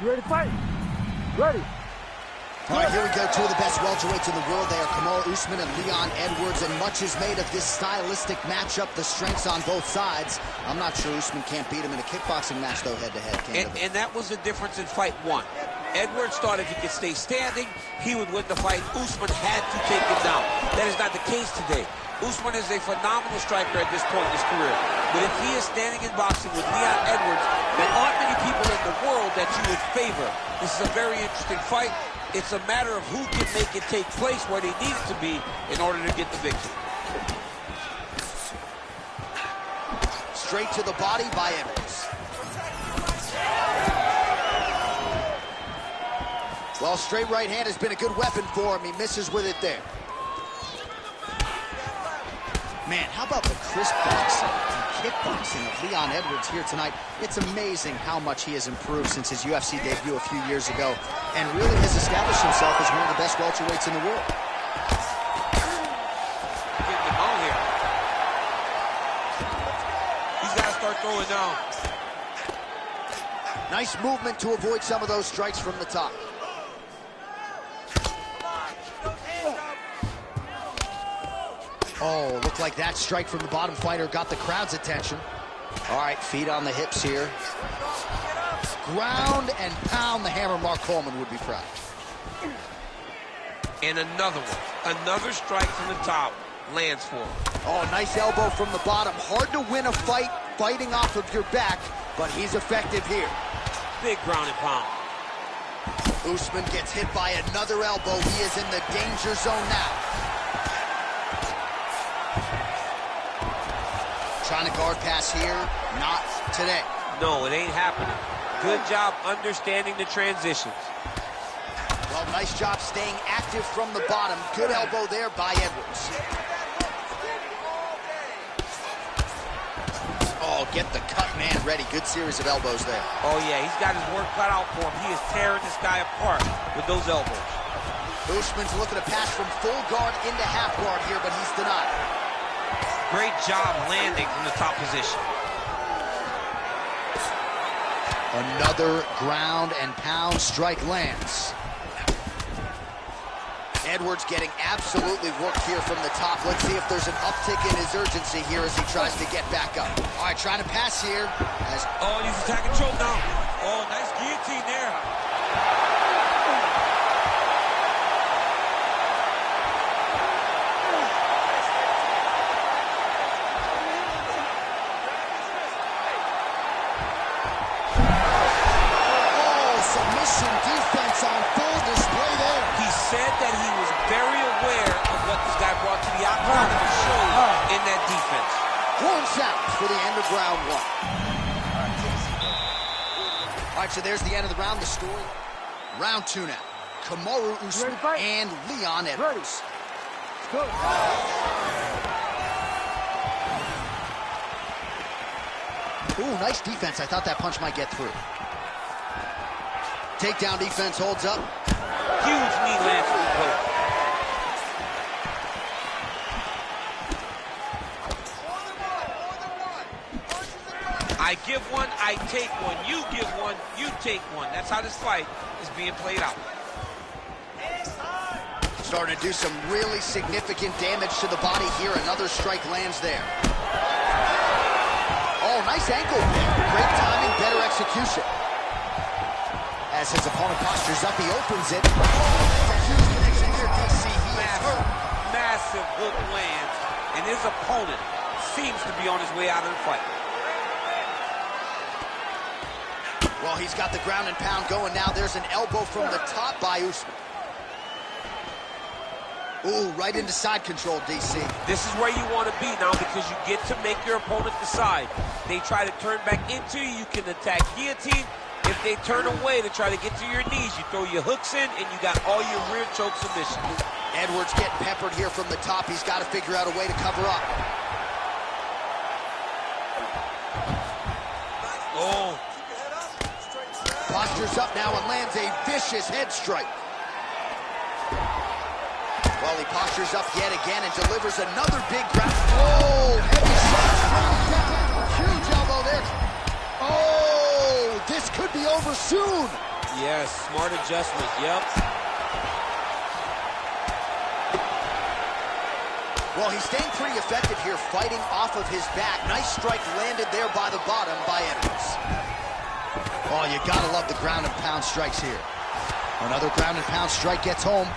You ready to fight? Ready. All right, here we go. Two of the best welterweights in the world. They are Kamaru Usman and Leon Edwards, and much is made of this stylistic matchup, the strengths on both sides. I'm not sure Usman can't beat him in a kickboxing match, though, head-to-head. And that was the difference in fight one. Edwards thought if he could stay standing, he would win the fight. Usman had to take him down. That is not the case today. Usman is a phenomenal striker at this point in his career. But if he is standing in boxing with Leon Edwards, there aren't many people in the world that you would favor. This is a very interesting fight. It's a matter of who can make it take place where they need it to be in order to get the victory. Straight to the body by Edwards. Well, straight right hand has been a good weapon for him. He misses with it there. Man, how about the crisp boxing and kickboxing of Leon Edwards here tonight? It's amazing how much he has improved since his UFC debut a few years ago, and really has established himself as one of the best welterweights in the world. Getting the ball here. He's got to start throwing down. Nice movement to avoid some of those strikes from the top. Oh, looked like that strike from the bottom fighter got the crowd's attention. All right, feet on the hips here. Ground and pound the hammer. Mark Coleman would be proud. And another one. Another strike from the top lands for him. Oh, nice elbow from the bottom. Hard to win a fight fighting off of your back, but he's effective here. Big ground and pound. Usman gets hit by another elbow. He is in the danger zone now. Trying to guard pass here, not today. No, it ain't happening. Good job understanding the transitions. Well, nice job staying active from the bottom. Good elbow there by Edwards. Oh, get the cut man ready. Good series of elbows there. Oh, yeah, he's got his work cut out for him. He is tearing this guy apart with those elbows. Usman's looking to pass from full guard into half guard here, but he's denied. Great job landing from the top position. Another ground and pound strike lands. Edwards getting absolutely worked here from the top. Let's see if there's an uptick in his urgency here as he tries to get back up. All right, trying to pass here. Oh, he's attacking choke now. Oh, nice guillotine there. Defense on full display there. He said that he was very aware of what this guy brought to the octagon and showed in that defense. Horn sounds for the end of round one. All right, so there's the end of the round. The story. Round two now. Kamaru Usman and Leon Edwards. Good. Ooh, nice defense. I thought that punch might get through. Takedown defense holds up. Huge knee lands for the coach. I give one, I take one. You give one, you take one. That's how this fight is being played out. Starting to do some really significant damage to the body here. Another strike lands there. Oh, nice ankle pick. Great timing, better execution. As his opponent postures up, he opens it. Oh, that's a huge connection here, DC. He is hurt. Massive hook lands, and his opponent seems to be on his way out of the fight. Well, he's got the ground and pound going now. There's an elbow from the top by Usman. Ooh, right into side control, DC. This is where you want to be now because you get to make your opponent decide. They try to turn back into you, you can attack guillotine. If they turn away to try to get to your knees, you throw your hooks in, and you got all your rear choke submissions. Edwards getting peppered here from the top. He's got to figure out a way to cover up. Oh. Postures up now and lands a vicious head strike. Well, he postures up yet again and delivers another big ground. Oh, heavy shot. Huge elbow there. Oh, this could be over soon. Yes, smart adjustment, yep. Well, he's staying pretty effective here, fighting off of his back. Nice strike landed there by the bottom by Edwards. Oh, you gotta love the ground and pound strikes here. Another ground and pound strike gets home.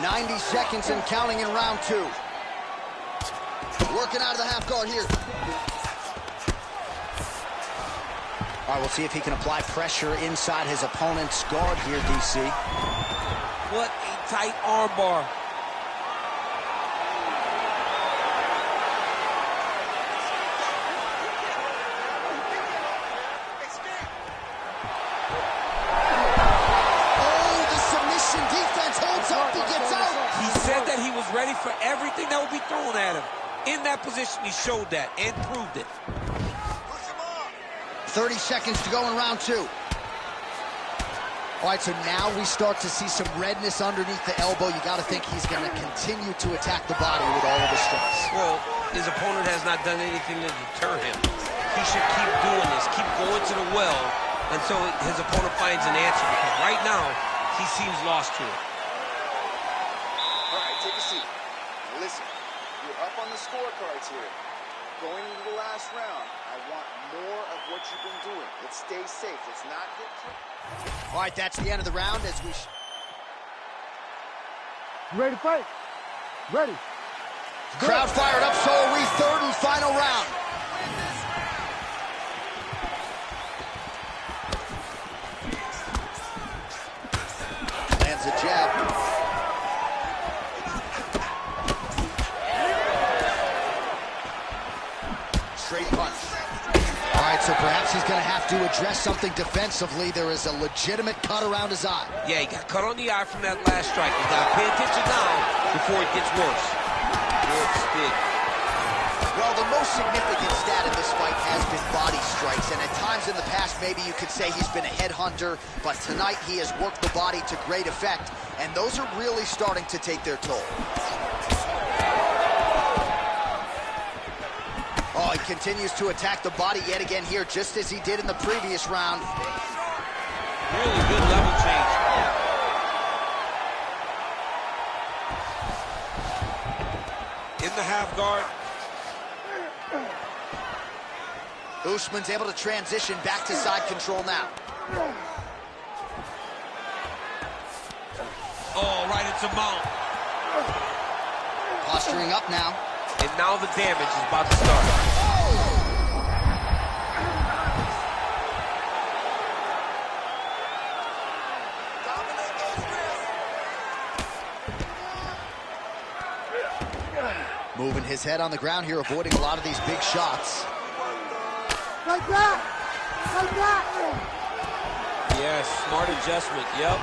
.90 seconds and counting in round 2. Working out of the half guard here. All right, we'll see if he can apply pressure inside his opponent's guard here, DC. What a tight armbar. Oh, the submission defense holds up, he gets out. He said that he was ready for everything that would be thrown at him. In that position, he showed that and proved it. 30 seconds to go in round 2. All right, so now we start to see some redness underneath the elbow. You got to think he's going to continue to attack the body with all of his strikes. Well, his opponent has not done anything to deter him. He should keep doing this, keep going to the well until his opponent finds an answer, because right now, he seems lost to it. All right, take a seat. Now listen, you're up on the scorecards here. Going into the last round, I want more of what you've been doing. Let's stay safe. Let's not get tripped. All right, that's the end of the round as we... You ready to fight? Ready. Crowd fired up, so are we. Third and final round. Lands a jab. Straight punch. All right, so perhaps he's going to have to address something defensively. There is a legitimate cut around his eye. Yeah, he got cut on the eye from that last strike. He's got to pay attention now before it gets worse. Good stick. Well, the most significant stat in this fight has been body strikes, and at times in the past, maybe you could say he's been a headhunter, but tonight he has worked the body to great effect, and those are really starting to take their toll. Oh, he continues to attack the body yet again here, just as he did in the previous round. Really good level change. In the half guard. Usman's able to transition back to side control now. Oh, right into mount. Posturing up now. And now the damage is about to start. Moving his head on the ground here, avoiding a lot of these big shots. Like that! Like that! Yes, smart adjustment, yep.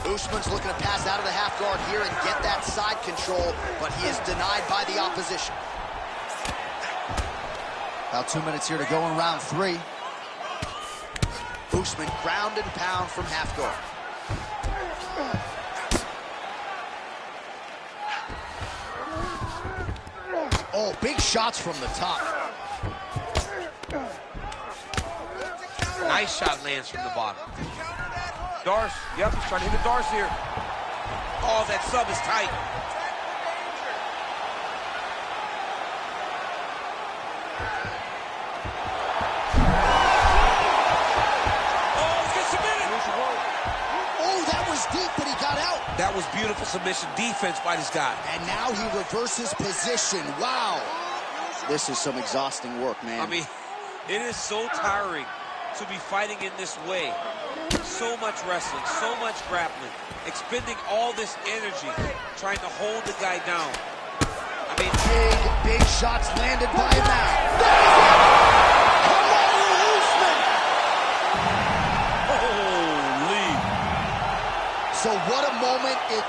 Usman's looking to pass out of the half guard here and get that side control, but he is denied by the opposition. About 2 minutes here to go in round 3. Usman ground and pound from half guard. Oh, big shots from the top. Nice shot lands from the bottom. Darce, yep, he's trying to hit the Darce here. Oh, that sub is tight. Oh, he's getting submitted. Oh, that was deep, but he got out. That was beautiful submission defense by this guy. And now he reverses position. Wow. This is some exhausting work, man. I mean, it is so tiring to be fighting in this way. So much wrestling, so much grappling, expending all this energy, trying to hold the guy down. I mean, big shots landed by him now. Come on, Usman! holy. So what a moment it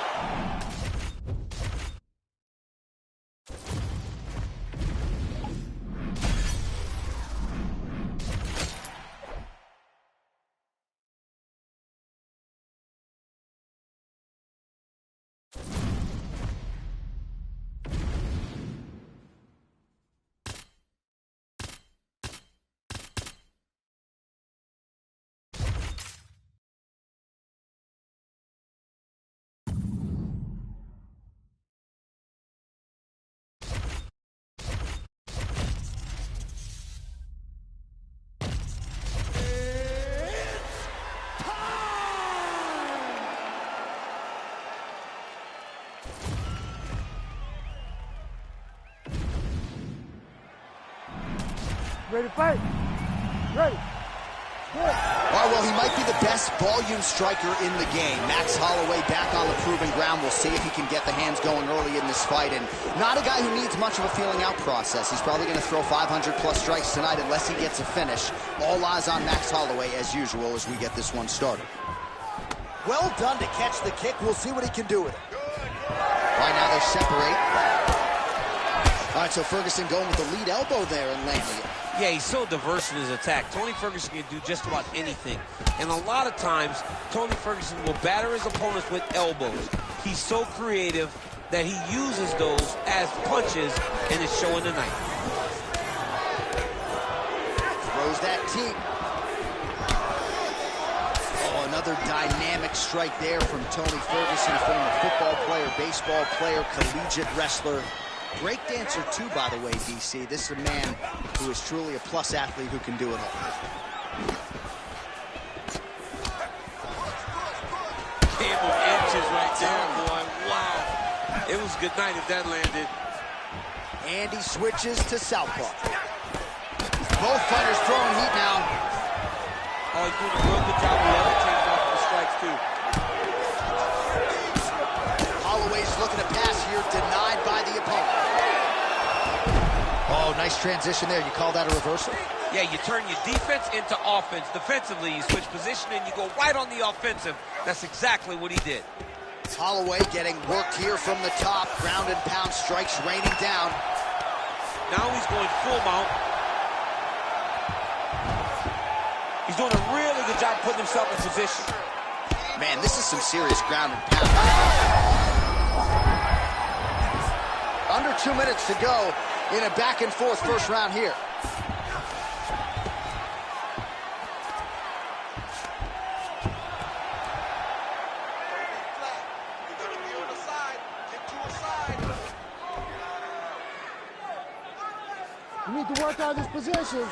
Ready to fight? Ready. All right, well, he might be the best volume striker in the game. Max Holloway back on the proven ground. We'll see if he can get the hands going early in this fight. And not a guy who needs much of a feeling out process. He's probably going to throw 500-plus strikes tonight unless he gets a finish. All eyes on Max Holloway, as usual, as we get this one started. Well done to catch the kick. We'll see what he can do with it. Right now, they separate. All right, so Ferguson going with the lead elbow there and landing it. Yeah, he's so diverse in his attack. Tony Ferguson can do just about anything. And a lot of times, Tony Ferguson will batter his opponents with elbows. He's so creative that he uses those as punches, and it's showing tonight. Throws that teep. Oh, another dynamic strike there from Tony Ferguson, former football player, baseball player, collegiate wrestler. Break dancer too, by the way, DC. This is a man who is truly a plus athlete who can do it all. Cable inches right there, boy. Wow. It was a good night if that landed. And he switches to southpaw. Both fighters throwing heat now. Oh, he's doing a real good job of levitating off the strikes, too. Holloway's looking to pass here, denied by the opponent. Oh, nice transition there. You call that a reversal? Yeah, you turn your defense into offense. Defensively, you switch position and you go right on the offensive. That's exactly what he did. Holloway getting worked here from the top. Ground and pound strikes raining down. Now he's going full mount. He's doing a really good job putting himself in position. Man, this is some serious ground and pound. Under 2 minutes to go in a back-and-forth first round here. You need to work out this position.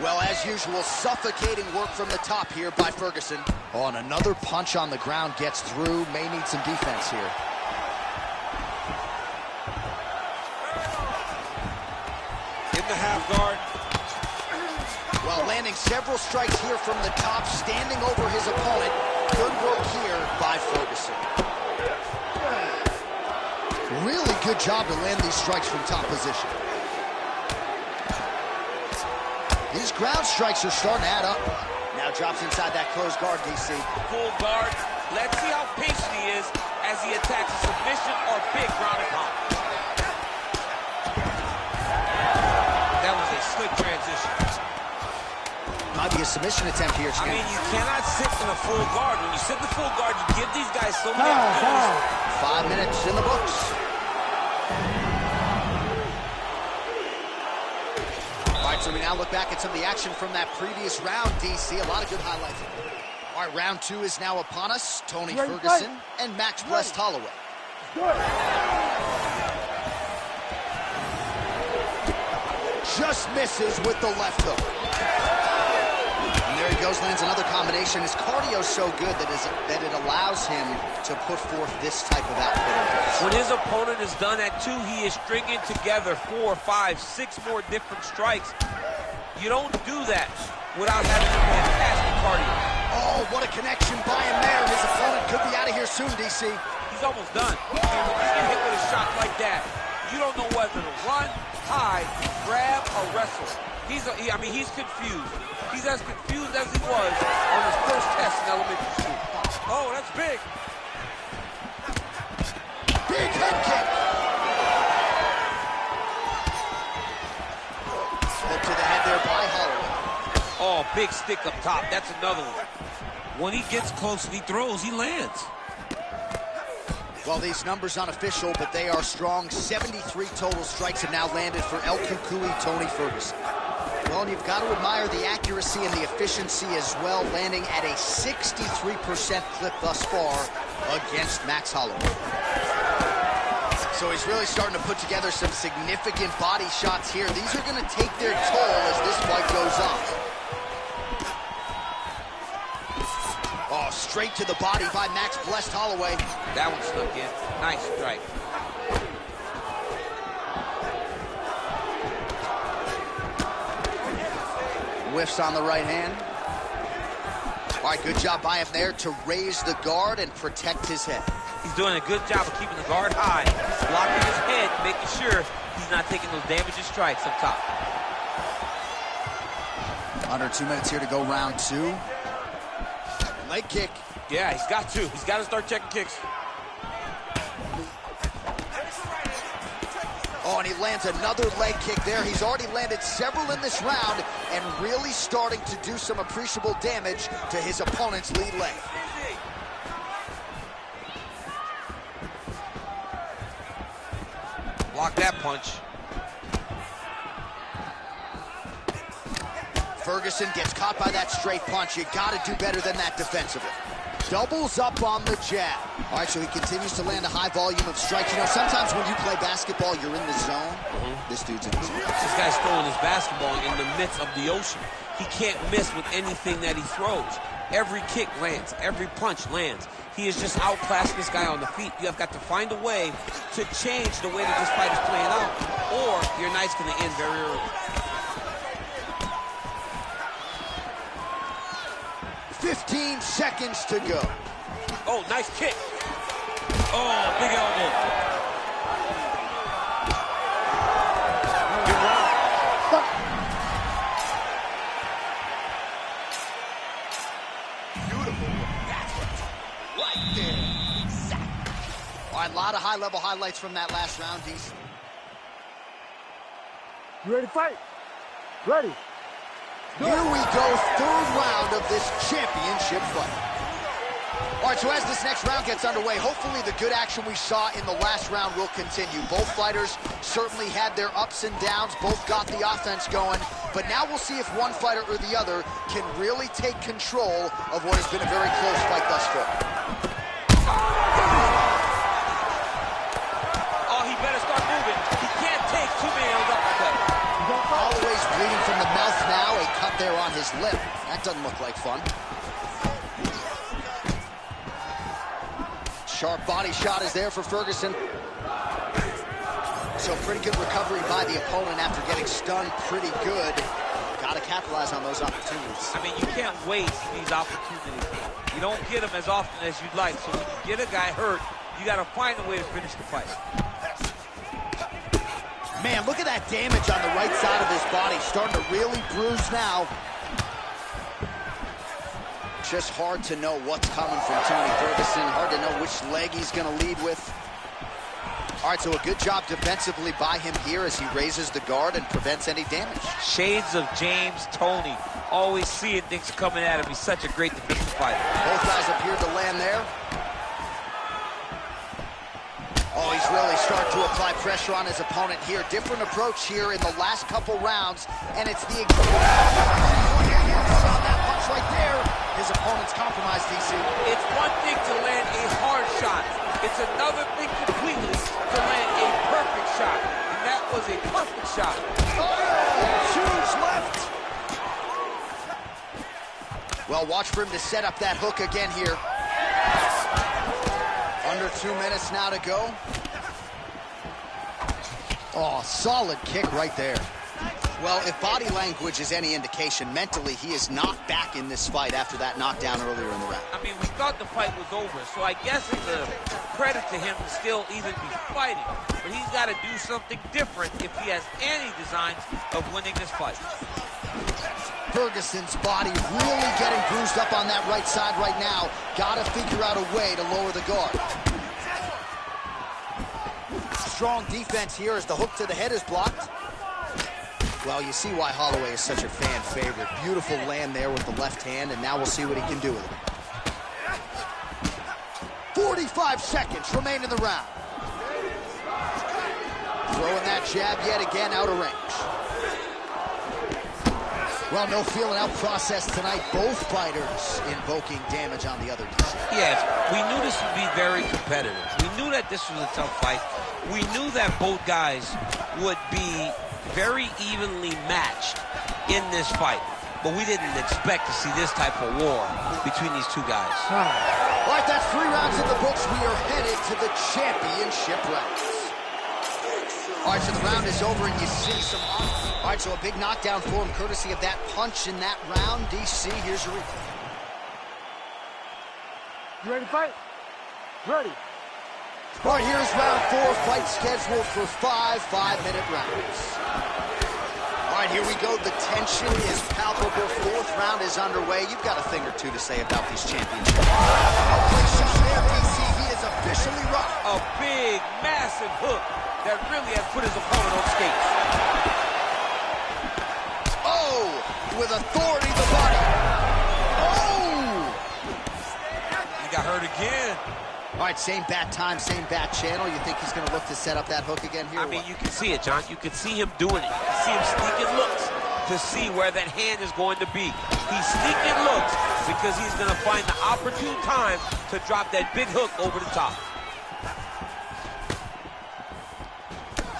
Well, as usual, suffocating work from the top here by Ferguson. Oh, and another punch on the ground gets through. May need some defense here. In the half guard. Well, landing several strikes here from the top, standing over his opponent. Good work here by Ferguson. Really good job to land these strikes from top position. These ground strikes are starting to add up. Now drops inside that closed guard, DC. Full guard. Let's see how patient he is as he attacks a submission or big ground and pound. That was a slick transition. Might be a submission attempt here. I mean, you cannot sit in a full guard. When you sit in the full guard, you give these guys so many opportunities. 5 minutes in the books. All right, so we now look back at some of the action from that previous round, DC. A lot of good highlights. All right, round 2 is now upon us. Tony Ferguson and Max Blessed Holloway. Just misses with the left hook. And there he goes, lands another combination. His cardio's so good that it allows him to put forth this type of output. When his opponent is done at 2, he is stringing together 4, 5, 6 more different strikes. You don't do that without having a fantastic cardio. Oh, what a connection by him there. His opponent could be out of here soon, DC. He's almost done. I mean, when you get hit with a shot like that, you don't know whether to run, hide, grab, or wrestle. He's confused. He's as confused as he was on his first test in elementary school. Oh, that's big. Big head kick. Flip to the head there by Holloway. Oh, big stick up top. That's another one. When he gets close and he throws, he lands. Well, these numbers unofficial, but they are strong. 73 total strikes have now landed for El Cucuy, Tony Ferguson. Well, and you've got to admire the accuracy and the efficiency as well, landing at a 63% clip thus far against Max Holloway. So he's really starting to put together some significant body shots here. These are going to take their toll as this fight goes on. Oh, straight to the body by Max Blessed Holloway. That one snuck in. Nice strike. whiffs on the right hand. All right, good job by him there to raise the guard and protect his head. He's doing a good job of keeping the guard high, blocking his head, making sure he's not taking those damaging strikes up top. Under 2 minutes here to go, round 2. Leg kick. Yeah, he's got to. He's got to start checking kicks. Oh, and he lands another leg kick there. He's already landed several in this round and really starting to do some appreciable damage to his opponent's lead leg. Block that punch. Ferguson gets caught by that straight punch. You got to do better than that defensively. Doubles up on the jab. All right, so he continues to land a high volume of strikes. You know, sometimes when you play basketball, you're in the zone. This dude's in the zone. This guy's throwing his basketball in the midst of the ocean. He can't miss with anything that he throws. Every kick lands. Every punch lands. He is just outclassing this guy on the feet. You have got to find a way to change the way that this fight is playing out, or your night's going to end very early. 15 seconds to go. Oh, nice kick. Oh, big elbow. Good round. Beautiful. Right there. All right, a lot of high-level highlights from that last round, DC. You ready to fight? Ready. Here we go, third round of this championship fight. All right, so as this next round gets underway, hopefully the good action we saw in the last round will continue. Both fighters certainly had their ups and downs, both got the offense going, but now we'll see if one fighter or the other can really take control of what has been a very close fight thus far. Oh, he better start moving. He can't take too many of those uppercuts. Holloway's bleeding from the mouth now, a cut there on his lip. That doesn't look like fun. Sharp body shot is there for Ferguson. So pretty good recovery by the opponent after getting stunned pretty good. Got to capitalize on those opportunities. I mean, you can't waste these opportunities. You don't get them as often as you'd like. So when you get a guy hurt, you got to find a way to finish the fight. Man, look at that damage on the right side of his body. Starting to really bruise now. Just hard to know what's coming from Tony Ferguson. Hard to know which leg he's going to lead with. All right, so a good job defensively by him here as he raises the guard and prevents any damage. Shades of James Toney. Always seeing things coming at him. He's such a great defensive fighter. Both guys appeared to land there. Oh, he's really starting to apply pressure on his opponent here. Different approach here in the last couple rounds, and it's the exact saw that punch right there. His opponent's compromised, DC. It's one thing to land a hard shot. It's another thing completely to land a perfect shot. And that was a perfect shot. Oh, huge left. Well, watch for him to set up that hook again here. Under 2 minutes now to go. Oh, solid kick right there. Well, if body language is any indication, mentally he is not back in this fight after that knockdown earlier in the round. I mean, we thought the fight was over, so I guess it's a credit to him to still even be fighting. But he's got to do something different if he has any designs of winning this fight. Ferguson's body really getting bruised up on that right side right now. Got to figure out a way to lower the guard. Strong defense here as the hook to the head is blocked. Well, you see why Holloway is such a fan favorite. Beautiful land there with the left hand, and now we'll see what he can do with it. 45 seconds remain in the round. Throwing that jab yet again out of range. Well, no feeling out process tonight. Both fighters invoking damage on the other DC. Yes, we knew this would be very competitive. We knew that this was a tough fight. We knew that both guys would be very evenly matched in this fight. But we didn't expect to see this type of war between these two guys. All right, that's 3 rounds in the books. We are headed to the championship rounds. All right, so the round is over, and you see some... All right, so a big knockdown for him, courtesy of that punch in that round. DC, here's your replay. You ready to fight? Ready. All right, here's round 4, fight scheduled for 5 5-minute rounds. All right, here we go. The tension is palpable. 4th round is underway. You've got a thing or two to say about these championships. A place shot there, DC. He is officially rocked. A big, massive hook that really has put his opponent on skates. Oh, with authority, the body. Oh! He got hurt again. All right, same bat time, same bat channel. You think he's going to look to set up that hook again here? I mean, you can see it, John. You can see him doing it. You can see him sneaking looks to see where that hand is going to be. He's sneaking looks because he's going to find the opportune time to drop that big hook over the top.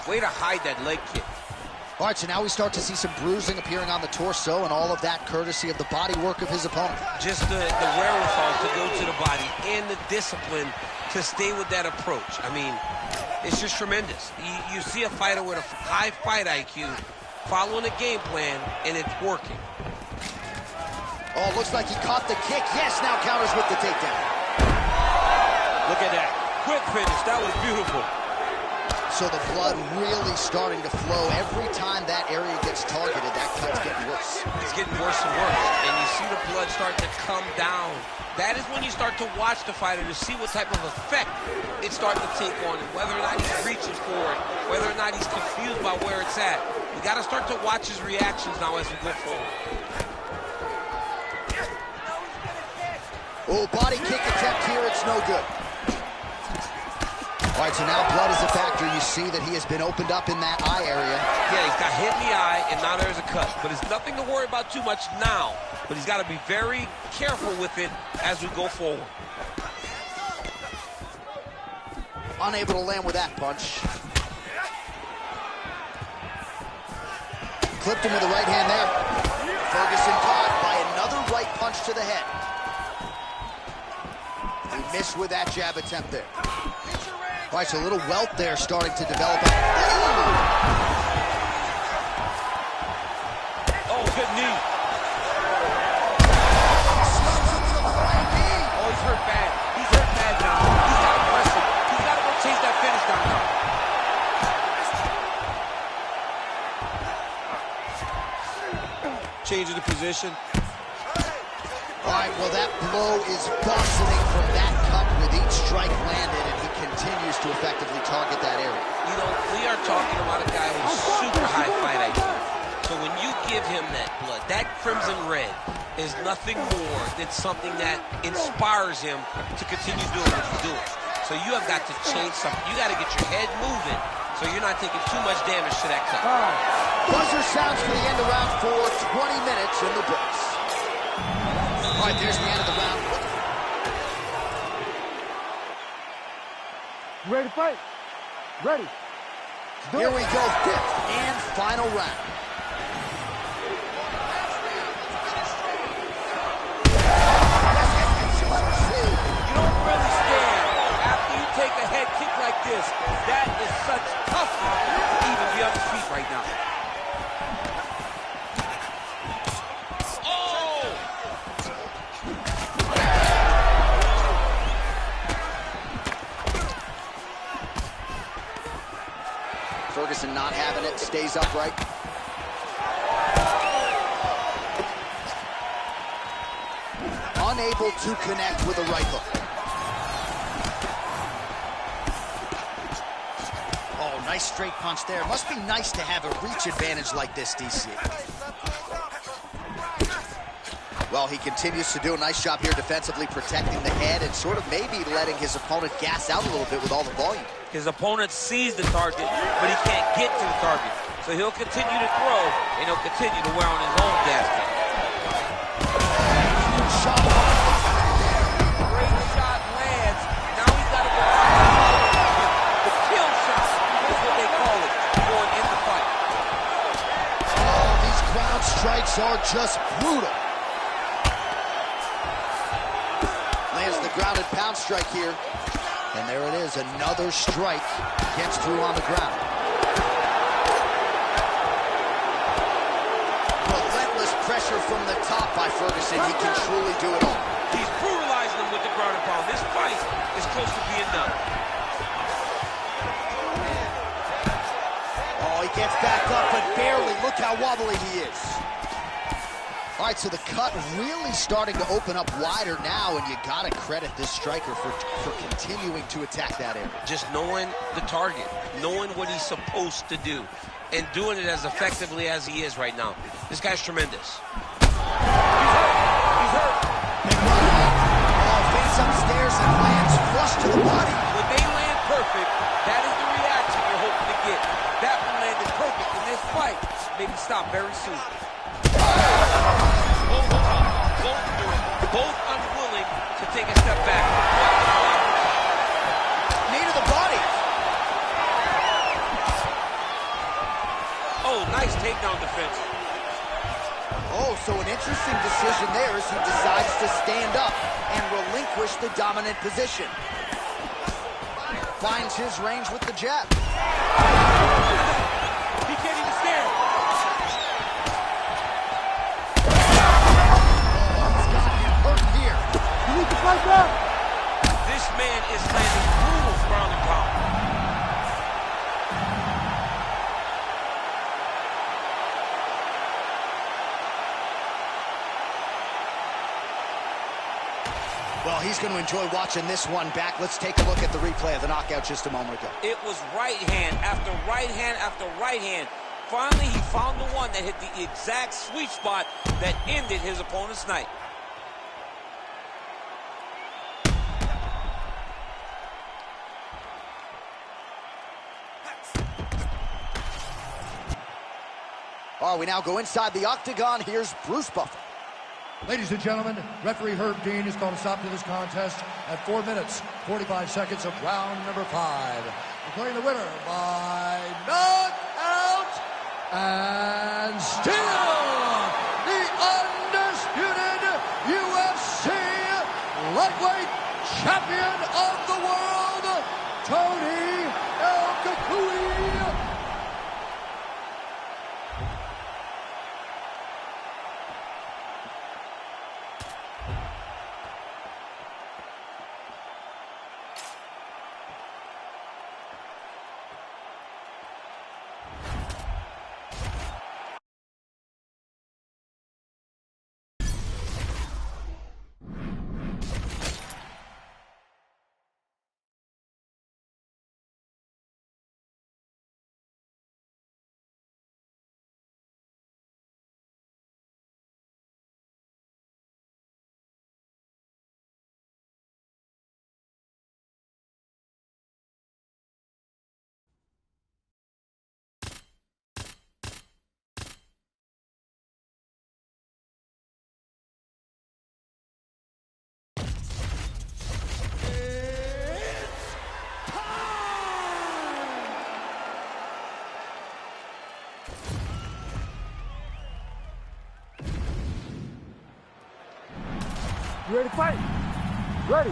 Way to hide that leg kick. All right, so now we start to see some bruising appearing on the torso, and all of that courtesy of the body work of his opponent. Just the wherewithal to go to the body and the discipline to stay with that approach. I mean, it's just tremendous. You see a fighter with a high fight IQ following a game plan, and it's working. Oh, looks like he caught the kick. Yes, now counters with the takedown. Look at that. Quick finish. That was beautiful. So the blood really starting to flow. Every time that area gets targeted, that cut's getting worse. It's getting worse and worse. And you see the blood starting to come down. That is when you start to watch the fighter to see what type of effect it's starting to take on him, whether or not he's reaching for it, whether or not he's confused by where it's at. We got to start to watch his reactions now as we go forward. Oh, body kick attempt here. It's no good. All right, so now blood is a factor. You see that he has been opened up in that eye area. Yeah, he's got hit in the eye, and now there's a cut. But it's nothing to worry about too much now. But he's got to be very careful with it as we go forward. Unable to land with that punch. Clipped him with the right hand there. Ferguson caught by another right punch to the head. He missed with that jab attempt there. All right, so a little welt there starting to develop. Oh, good knee. Oh, he's hurt bad. He's hurt bad now. He's got to press it. He's got to go chase that finish down now. Changing the position. All right, well, that blow is bouncing from that cut with each strike landed, and he continues to effectively target that area. You know, we are talking about a guy with super high fight IQ. So when you give him that blood, that crimson red is nothing more than something that inspires him to continue doing what he's doing. So you have got to change something. You got to get your head moving so you're not taking too much damage to that cut. Buzzer sounds for the end of round 4, 20 minutes in the books. All right, there's the end of the round. You ready to fight? Ready. Here we go, 5th and final round. You don't really stand after you take a head kick like this. That is such toughness to even be on his feet right now. Ferguson not having it, stays upright. Unable to connect with a right hook. Oh, nice straight punch there. Must be nice to have a reach advantage like this, DC. Well, he continues to do a nice job here defensively, protecting the head and sort of maybe letting his opponent gas out a little bit with all the volume. His opponent sees the target, but he can't get to the target. So he'll continue to throw, and he'll continue to wear on his own gas tank. Great shot lands. Now he's got to go the kill shot is what they call it, going in the fight. Oh, these ground strikes are just brutal. Lands the grounded pound strike here. And there it is, another strike gets through on the ground. pressure from the top by Ferguson. He can truly do it all. He's brutalizing him with the ground and pound. This fight is close to being done. Oh, he gets back up, but barely. Look how wobbly he is. All right, so the cut really starting to open up wider now, and you got to credit this striker for continuing to attack that area. Just knowing the target, knowing what he's supposed to do, and doing it as effectively as he is right now. This guy's tremendous. He's hurt. Big right hook. Oh, face upstairs and lands flush to the body. When they land perfect, that is the reaction you're hoping to get. That one landed perfect in this fight. Maybe stop very soon. Both unwilling to take a step back. Knee to the body. Oh, nice takedown defense. Oh, so an interesting decision there as he decides to stand up and relinquish the dominant position. Finds his range with the jab. He can't even stand. Fight back. This man is landing brutal ground and pound. Well, he's going to enjoy watching this one back. Let's take a look at the replay of the knockout just a moment ago. It was right hand after right hand after right hand. Finally, he found the one that hit the exact sweet spot that ended his opponent's night. All right, we now go inside the octagon. Here's Bruce Buffer. Ladies and gentlemen, referee Herb Dean has called a stop to this contest at 4 minutes, 45 seconds of round number 5. Declaring the winner by knockout and still the undisputed UFC lightweight champion of the world, Tony El Cucuy. You ready to fight? Ready.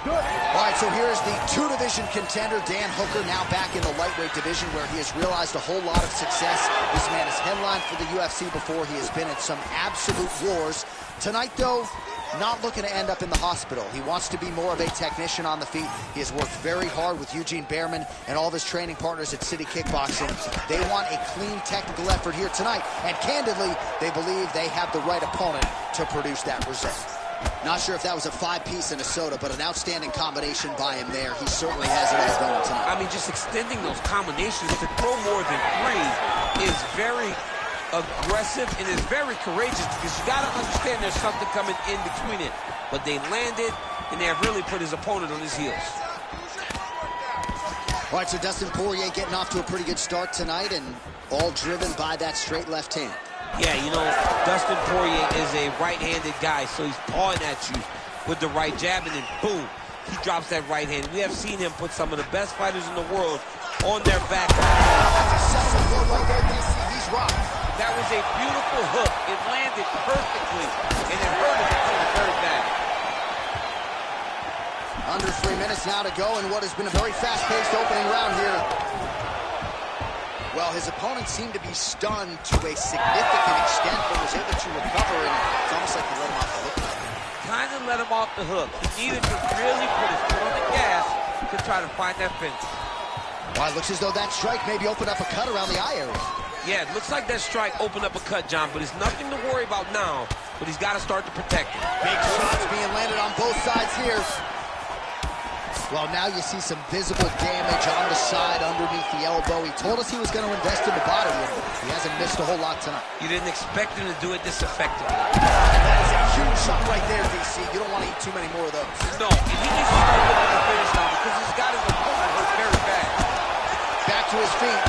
Good. All right, so here's the two-division contender, Dan Hooker, now back in the lightweight division where he has realized a whole lot of success. This man has headlined for the UFC before. He has been in some absolute wars. Tonight, though, not looking to end up in the hospital. He wants to be more of a technician on the feet. He has worked very hard with Eugene Behrman and all of his training partners at City Kickboxing. They want a clean technical effort here tonight, and candidly, they believe they have the right opponent to produce that result. Not sure if that was a 5-piece and a soda, but an outstanding combination by him there. He certainly has it all going tonight. I mean, just extending those combinations to throw more than 3 is very aggressive and is very courageous because you got to understand there's something coming in between it. But they landed, and they have really put his opponent on his heels. All right, so Dustin Poirier getting off to a pretty good start tonight, and all driven by that straight left hand. Yeah, you know, Dustin Poirier is a right-handed guy, so he's pawing at you with the right jab, and then boom, he drops that right hand. We have seen him put some of the best fighters in the world on their back. He's rocked. That was a beautiful hook. It landed perfectly, and it hurt him very bad. Under 3 minutes now to go in what has been a very fast-paced opening round here. Well, his opponent seemed to be stunned to a significant extent, but was able to recover, and it's almost like he let him off the hook. Kind of let him off the hook. He needed to really put his foot on the gas to try to find that finish. Well, it looks as though that strike maybe opened up a cut around the eye area. Yeah, it looks like that strike opened up a cut, John, but it's nothing to worry about now, but he's got to start to protect it. Big shots being landed on both sides here. Well, now you see some visible damage on the side underneath the elbow. He told us he was going to invest in the body, and he hasn't missed a whole lot tonight. You didn't expect him to do it this effectively. That is a huge shot right there, DC. You don't want to eat too many more of those. No, and he needs to start looking to finish now because he's got his opponent hurt very bad. Back to his feet.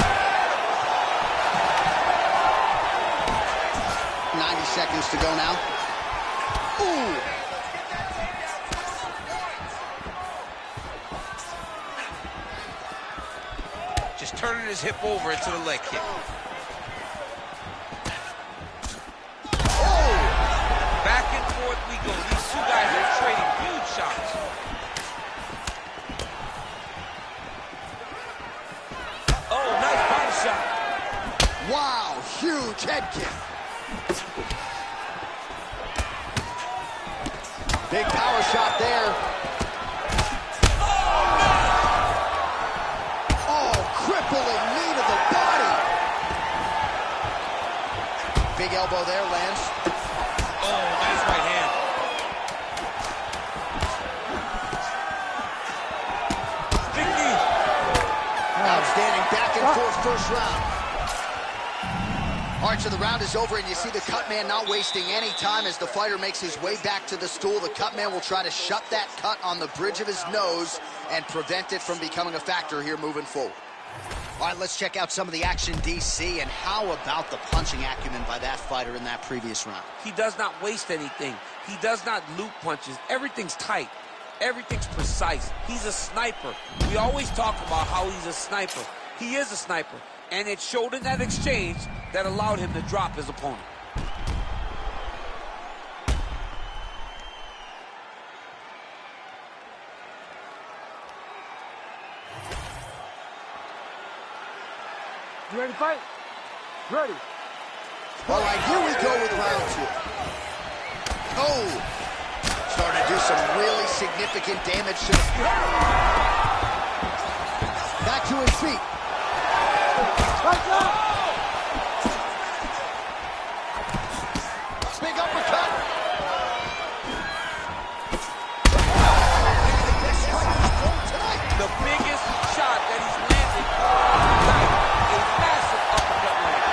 90 seconds to go now. Ooh! Just turning his hip over into the leg kick. Oh! Back and forth we go. These two guys are trading huge shots. Oh, nice body shot. Wow, huge head kick. Big power shot there. Oh, crippling knee to the body. Big elbow there, Lance. Oh, nice right hand. Big knee. Outstanding back and forth first round. All right, so the round is over, and you see the cut man not wasting any time as the fighter makes his way back to the stool. The cut man will try to shut that cut on the bridge of his nose and prevent it from becoming a factor here moving forward. All right, let's check out some of the action, DC, and how about the punching acumen by that fighter in that previous round? He does not waste anything. He does not loop punches. Everything's tight. Everything's precise. He's a sniper. We always talk about how he's a sniper. He is a sniper. And it showed in that exchange that allowed him to drop his opponent. You ready to fight? Ready. All right, here we go with round two. Oh, starting to do some really significant damage to the... Back to his feet. Right now. Big uppercut. The biggest shot that he's landed tonight. A massive uppercut land.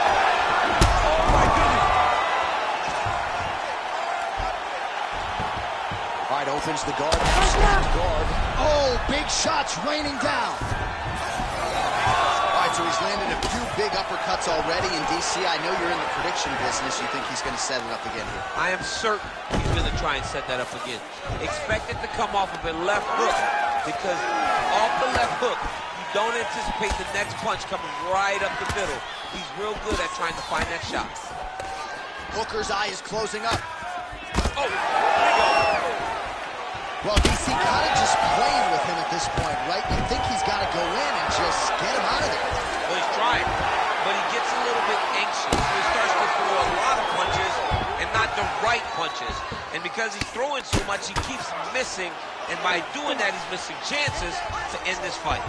Oh my goodness. All right, opens the guard. Guard. Oh, big shots raining down. All right, so he's landed a few big uppercuts already. And DC, I know you're in the prediction business. You think he's going to set it up again here? I am certain he's going to try and set that up again. Expect it to come off of a left hook, because off the left hook, you don't anticipate the next punch coming right up the middle. He's real good at trying to find that shot. Hooker's eye is closing up. Oh, there you go. Well, DC kind of just playing with him at this point, right? You think he's got to go in and just get him out of there. Well, he's trying, but he gets a little bit anxious. So he starts to throw a lot of punches and not the right punches. And because he's throwing so much, he keeps missing. And by doing that, he's missing chances to end this fight.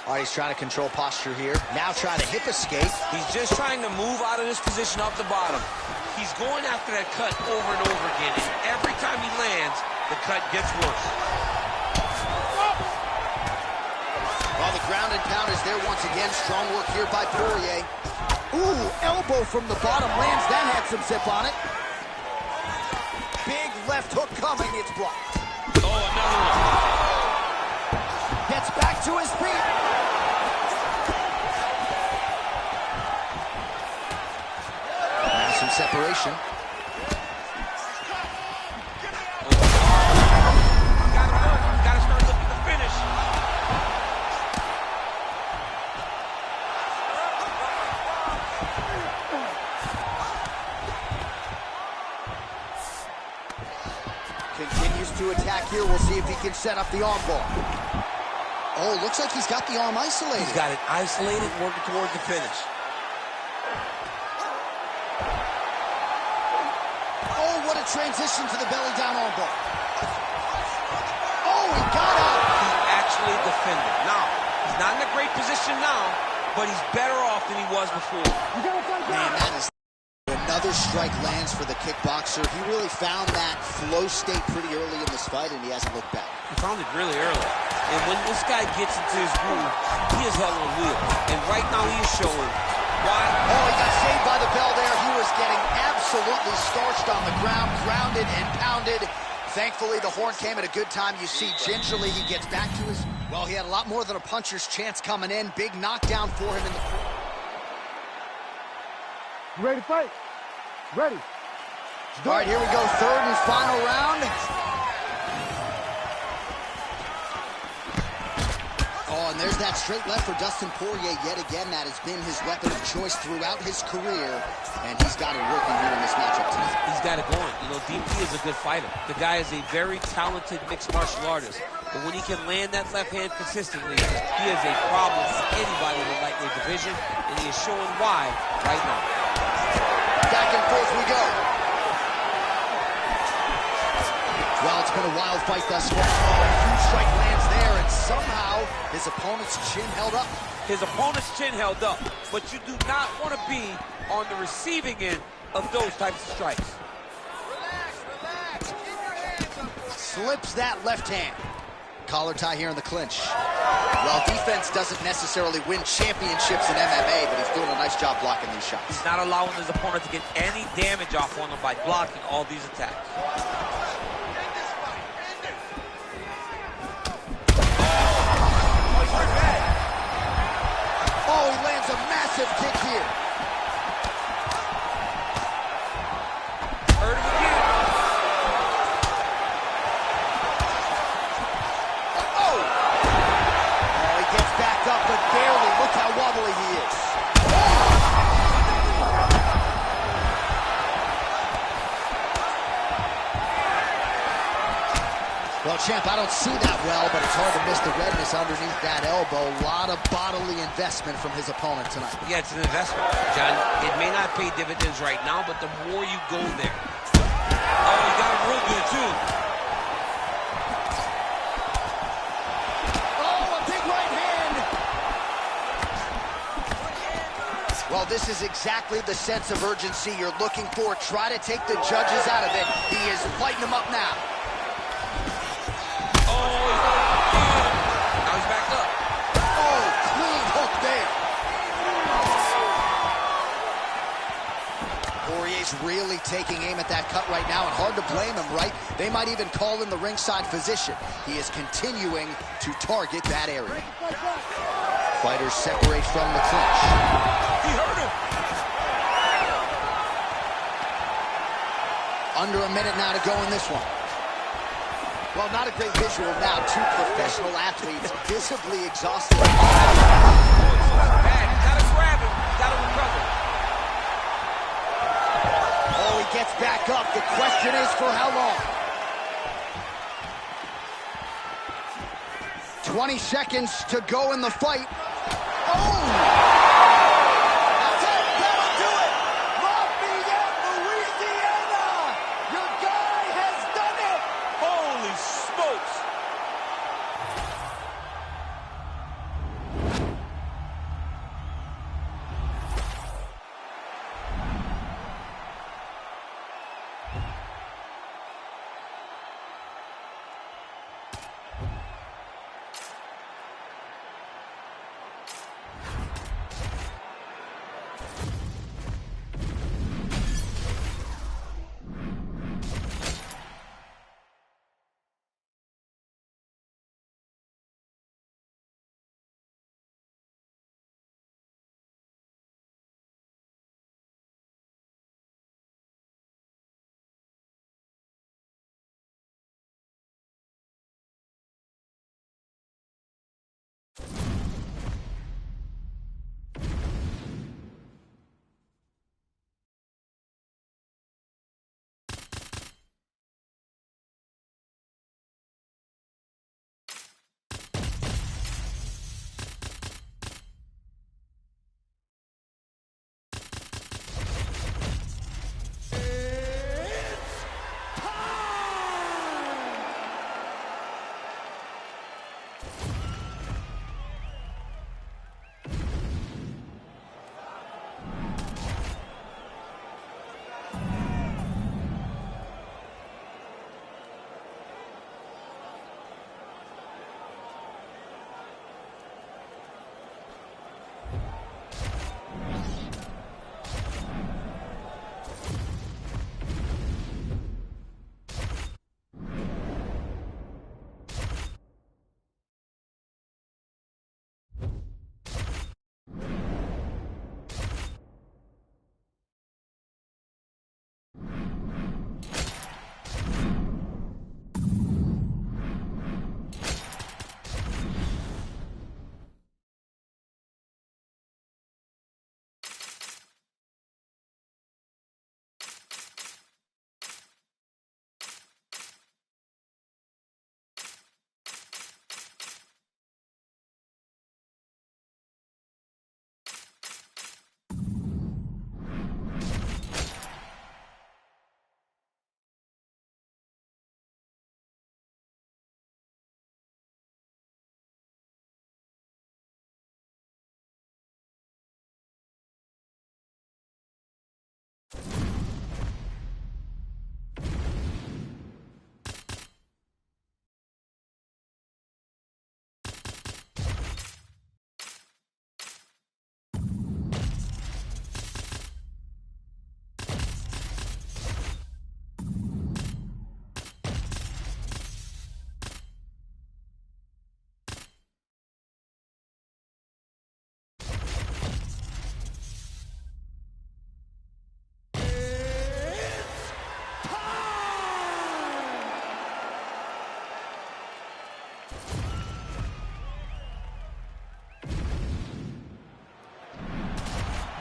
All right, he's trying to control posture here. Now trying to hip escape. He's just trying to move out of this position off the bottom. He's going after that cut over and over again. And every time he lands, the cut gets worse. Well, the ground and pound is there once again. Strong work here by Poirier. Ooh, elbow from the bottom lands. That had some zip on it. Big left hook coming. It's blocked. Oh, another one. Gets back to his feet. Now some separation. Gotta start looking to finish. Continues to attack here. We'll see if he can set up the arm bar. Oh, looks like he's got the arm isolated. He's got it isolated, working towards the finish. Oh, what a transition to the belly down arm bar. Oh, he got up. He actually defended. Now, he's not in a great position now, but he's better off than he was before. You gotta fight Man, back. that is... Another strike lands for the kickboxer. He really found that flow state pretty early in this fight, and he hasn't looked back. He found it really early. And when this guy gets into his groove, he is hell on wheels. And right now he is showing why. Oh, he got saved by the bell there. He was getting absolutely starched on the ground, grounded and pounded. Thankfully, the horn came at a good time. You see, gingerly, he gets back to his... Well, he had a lot more than a puncher's chance coming in. Big knockdown for him in the... You ready to fight? Ready. All right, here we go. Third and final round. Oh, and there's that straight left for Dustin Poirier yet again. That has been his weapon of choice throughout his career, and he's got it working here in this matchup tonight. He's got it going. You know, DP is a good fighter. The guy is a very talented mixed martial artist. But when he can land that left hand consistently, he is a problem for anybody in the lightweight division, and he is showing why right now. Back and forth we go. Well, it's been a wild fight thus far. Oh, a huge strike lands there, and somehow his opponent's chin held up. His opponent's chin held up, but you do not want to be on the receiving end of those types of strikes. Relax. Keep your hands up. Slips that left hand. Collar tie here in the clinch. Well, defense doesn't necessarily win championships in MMA, but he's doing a nice job blocking these shots. He's not allowing his opponent to get any damage off on him by blocking all these attacks. Oh, he lands a massive kick here. Hurt him again. Oh, he gets back up, but barely. Look how wobbly he is. Well, champ, I don't see that well, but it's hard to miss the redness underneath that elbow. A lot of bodily investment from his opponent tonight. Yeah, it's an investment, John. It may not pay dividends right now, but the more you go there. Oh, he got him real good, too. Oh, a big right hand. Well, this is exactly the sense of urgency you're looking for. Try to take the judges out of it. He is lighting them up now. Now he's back up. Oh, clean hook there. Poirier's really taking aim at that cut right now, and hard to blame him, right? They might even call in the ringside physician. He is continuing to target that area. Fighters separate from the clinch. He hurt him. Under a minute now to go in this one. Well, not a great visual now. Two professional athletes visibly exhausted. Bad. Gotta grab him. Gotta recover. Oh, he gets back up. The question is for how long? 20 seconds to go in the fight. Oh! That's it. That'll do it. Lafayette, Louisiana. Your guy has done it. Holy smokes.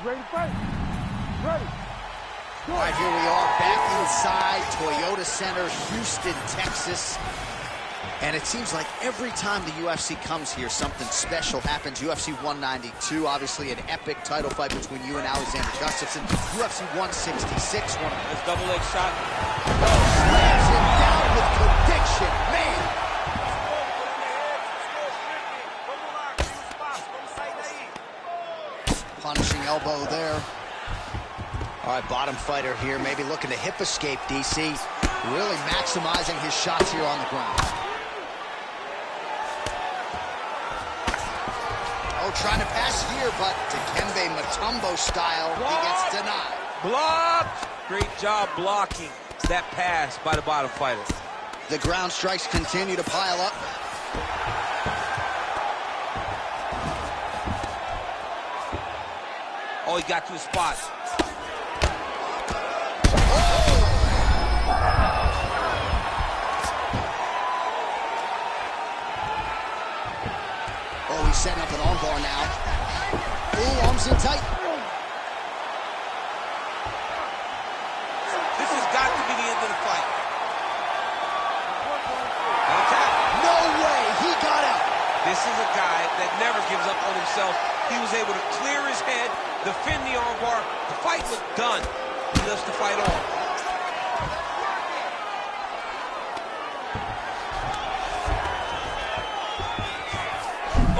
Ready to fight? Ready. All right, here we are back inside Toyota Center, Houston, Texas. And it seems like every time the UFC comes here, something special happens. UFC 192, obviously an epic title fight between you and Alexander Gustafsson. UFC 166, one of This double leg shot. slams him down with conviction, man. Punishing elbow there. All right, bottom fighter here, maybe looking to hip escape, DC. Really maximizing his shots here on the ground. Oh, trying to pass here, but Dikembe Mutombo style, he gets denied. Blocked. Great job blocking that pass by the bottom fighter. The ground strikes continue to pile up. Oh, he got to his spot. Oh, he's setting up an armbar now. Ooh, arms in tight. This has got to be the end of the fight. On tap. No way, he got out. This is a guy that never gives up on himself. He was able to clear his head, defend the armbar. The fight was done. He loves to fight on.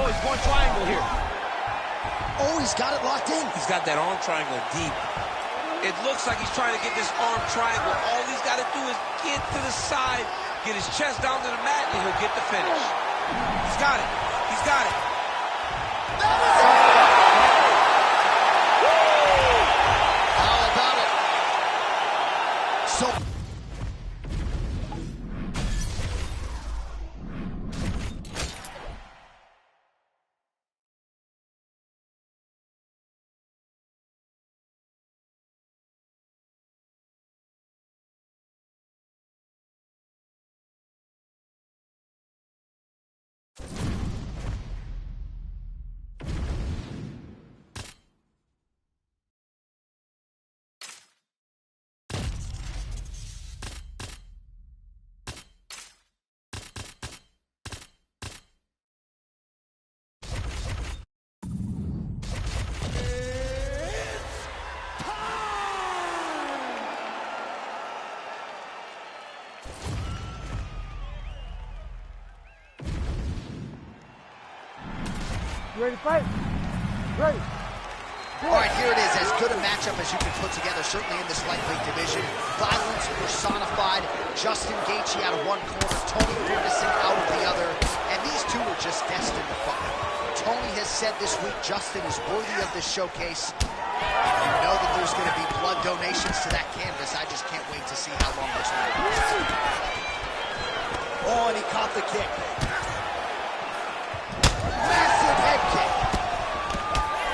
Oh, he's going triangle here. Oh, he's got it locked in. He's got that arm triangle deep. It looks like he's trying to get this arm triangle. All he's got to do is get to the side, get his chest down to the mat, and he'll get the finish. He's got it. He's got it. How about it? So... You ready to fight? Ready. All right, here it is, as good a matchup as you can put together, certainly in this lightweight division. Violence personified. Justin Gaethje out of one corner, Tony Ferguson out of the other, and these two are just destined to fight. Tony has said this week Justin is worthy of this showcase. And you know that there's going to be blood donations to that canvas. I just can't wait to see how long this will last. Oh, and he caught the kick. Massive head kick.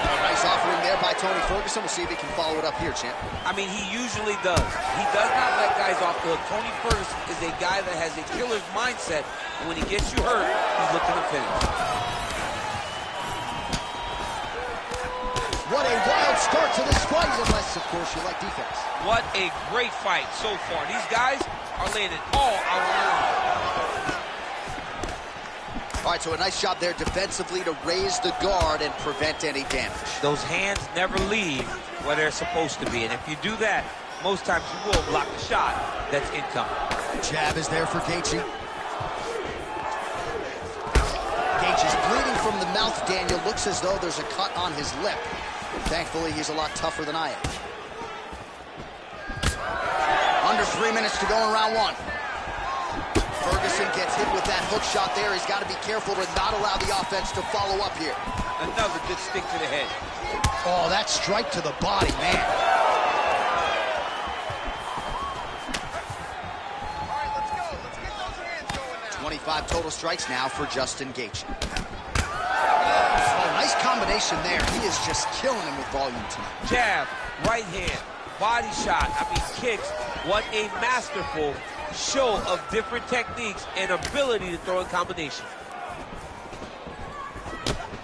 A nice offering there by Tony Ferguson. We'll see if he can follow it up here, champ. I mean, he usually does. He does not let guys off the hook. Tony Ferguson is a guy that has a killer's mindset, and when he gets you hurt, he's looking to finish. What a wild start to this fight, unless, of course, you like defense. What a great fight so far. These guys are laying it all out on the line. All right, so a nice job there defensively to raise the guard and prevent any damage. Those hands never leave where they're supposed to be, and if you do that, most times you will block the shot that's incoming. Jab is there for Gaethje. Gaethje's bleeding from the mouth, Daniel. Looks as though there's a cut on his lip. Thankfully, he's a lot tougher than I am. Under 3 minutes to go in round one. Ferguson gets hit with that hook shot there. He's got to be careful to not allow the offense to follow up here. Another good stick to the head. Oh, that strike to the body, man. All right, let's go. Let's get those hands going now. 25 total strikes now for Justin Gaethje. Oh, nice combination there. He is just killing him with volume tonight. Jab, right hand, body shot, kicks. What a masterful show of different techniques and ability to throw in combination.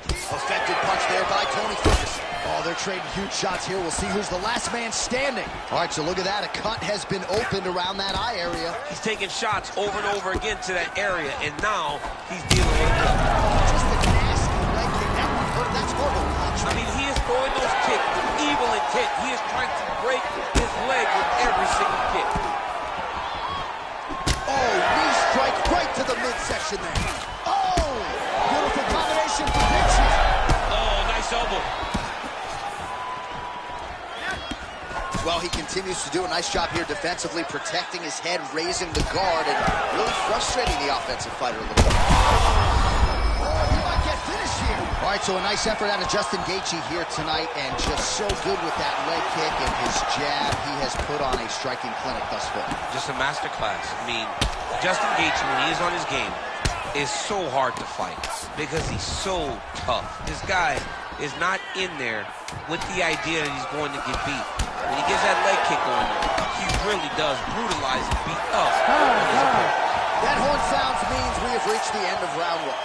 Effective punch there by Tony Ferguson. Oh, Oh, they're trading huge shots here. We'll see who's the last man standing. All right, so look at that. A cut has been opened around that eye area. He's taking shots over and over again to that area, and now he's dealing with it. Just a nasty leg kick. That one hurt. That's horrible. I mean, he is throwing those kicks with evil intent. He is trying to break his leg with every single kick. Oh, knee strike right to the midsection there. Oh, beautiful combination for Vinci. Oh, nice elbow. Well, he continues to do a nice job here defensively, protecting his head, raising the guard, and really frustrating the offensive fighter a little bit. Oh, he might get finished here. All right, so a nice effort out of Justin Gaethje here tonight, and just so good with that leg kick and his jab. He has put on a striking clinic thus far. Just a masterclass. I mean, Justin Gaethje, when he is on his game, is so hard to fight because he's so tough. This guy is not in there with the idea that he's going to get beat. When he gets that leg kick on him, he really does brutalize and beat up. That horn sounds means we have reached the end of round one.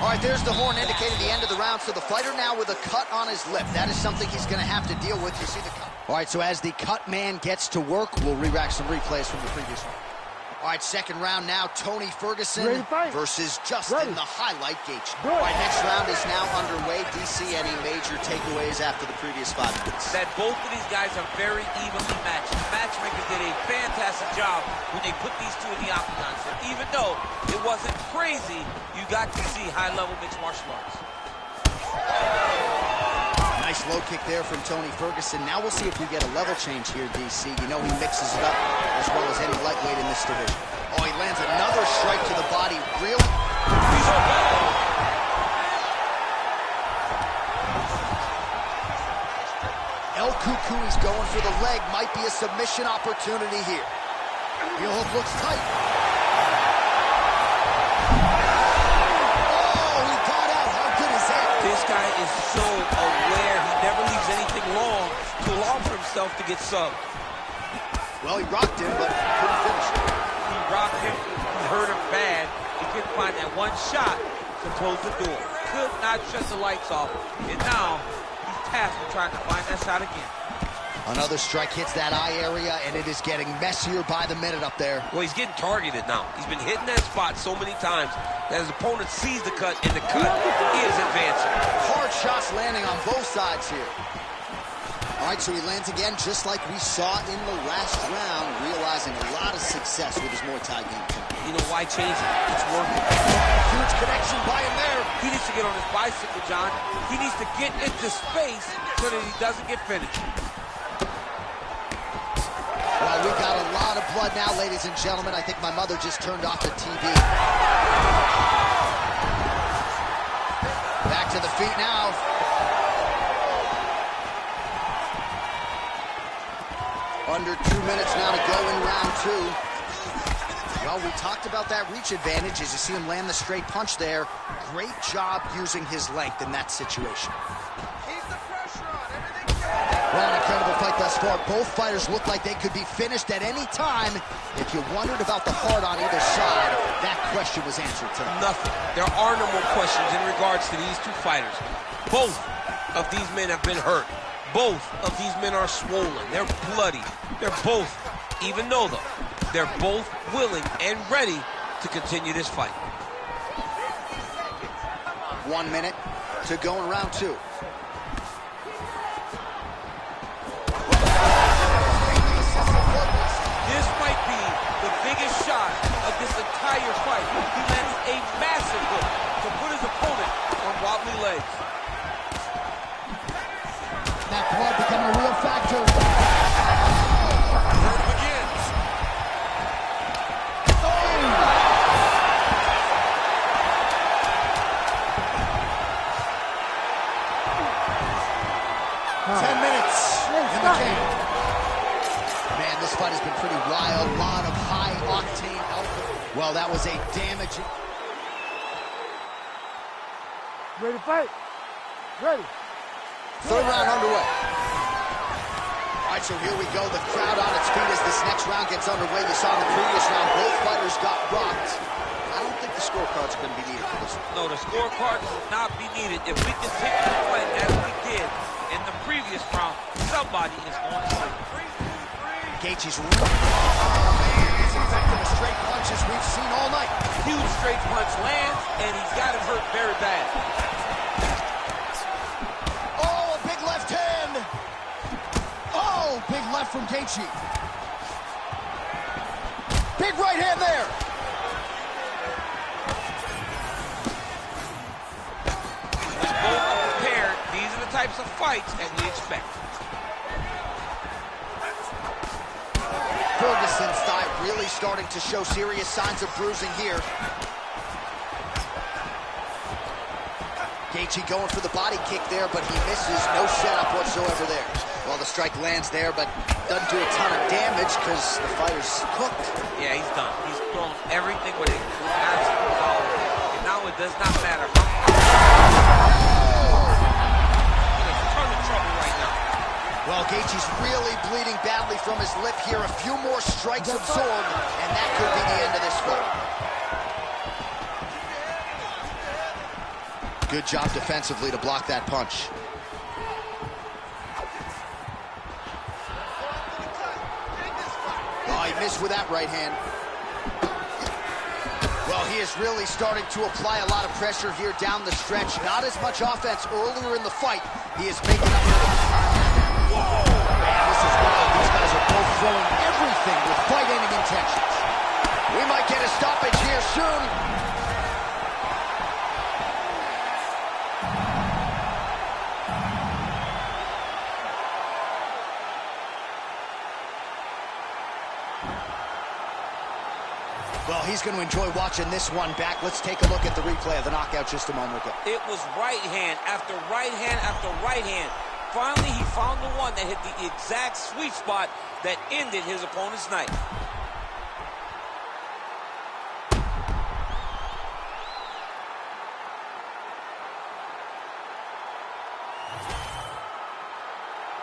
All right, there's the horn indicating the end of the round. So the fighter now with a cut on his lip. That is something he's going to have to deal with. You see the cut. All right, so as the cut man gets to work, we'll re-rack some replays from the previous one. All right, second round now, Tony Ferguson versus Justin, the highlight Gaethje. All right, next round is now underway. DC, any major takeaways after the previous 5 minutes? That both of these guys are very evenly matched. The matchmakers did a fantastic job when they put these two in the octagon. So even though it wasn't crazy, you got to see high-level mixed martial arts. Nice low kick there from Tony Ferguson. Now we'll see if we get a level change here, DC. You know he mixes it up as well as any lightweight in this division. Oh, he lands another strike to the body. Really? He's okay. El Cucuy is going for the leg. Might be a submission opportunity here. Heel hook looks tight. Oh, he got out. How good is that? This guy is so aware. He never leaves anything long to allow for himself to get subbed. Well, he rocked him, but couldn't finish it. He rocked him. He hurt him bad. He couldn't find that one shot to close the door. Could not shut the lights off. And now he's tasked with trying to find that shot again. Another strike hits that eye area, and it is getting messier by the minute up there. Well, he's getting targeted now. He's been hitting that spot so many times that his opponent sees the cut, and the cut is advancing. Hard shots landing on both sides here. All right, so he lands again just like we saw in the last round, realizing a lot of success with his Muay Thai game. You know, why change it? It's working. Huge connection by him there. He needs to get on his bicycle, John. He needs to get into space so that he doesn't get finished. Well, we got a lot of blood now, ladies and gentlemen. I think my mother just turned off the TV. Back to the feet now. Under 2 minutes now to go in round two. Well, we talked about that reach advantage as you see him land the straight punch there. Great job using his length in that situation. Keep the pressure on. Everything's good. Well, an incredible fight thus far. Both fighters look like they could be finished at any time. If you wondered about the heart on either side, that question was answered tonight. Nothing. There are no more questions in regards to these two fighters. Both of these men have been hurt. Both of these men are swollen. They're bloody. They're both, even though they're both willing and ready to continue this fight. 1 minute to go in round two. This might be the biggest shot of this entire fight. He lands a massive hook to put his opponent on wobbly legs. That blood becoming a real factor. Hurt him again. Oh. 10 minutes in the game. Man, this fight has been pretty wild. A lot of high-octane output. Well, that was a damaging... Ready to fight? Ready. Third round underway. All right, so here we go. The crowd on its feet as this next round gets underway. You saw in the previous round, both fighters got rocked. I don't think the scorecards are going to be needed for this one. No, the scorecards will not be needed. If we continue to play as we did in the previous round, somebody is going to sleep. Gaethje's as effective as straight punches we've seen all night. Huge straight punch lands, and he's got him hurt very bad. Oh, a big left hand. Oh, big left from Gaethje. Big right hand there. When both are prepared, these are the types of fights that we expect. Ferguson's thigh really starting to show serious signs of bruising here. Gaethje going for the body kick there, but he misses. No setup whatsoever there. Well, the strike lands there, but doesn't do a ton of damage because the fighter's cooked. Yeah, he's done. He's thrown everything with it. Absolute power. And now it does not matter how... In a ton of trouble right now. Well, Gaethje's really bleeding badly from his lip here. A few more strikes absorbed, and that could be the end of this fight. Good job defensively to block that punch. Oh, he missed with that right hand. Well, he is really starting to apply a lot of pressure here down the stretch. Not as much offense earlier in the fight. He is making up for it. Whoa! Man, this is wild. These guys are both throwing everything with fight-ending intentions. We might get a stoppage here soon. Well, he's going to enjoy watching this one back. Let's take a look at the replay of the knockout just a moment ago. It was right hand after right hand after right hand. Finally, he found the one that hit the exact sweet spot that ended his opponent's night.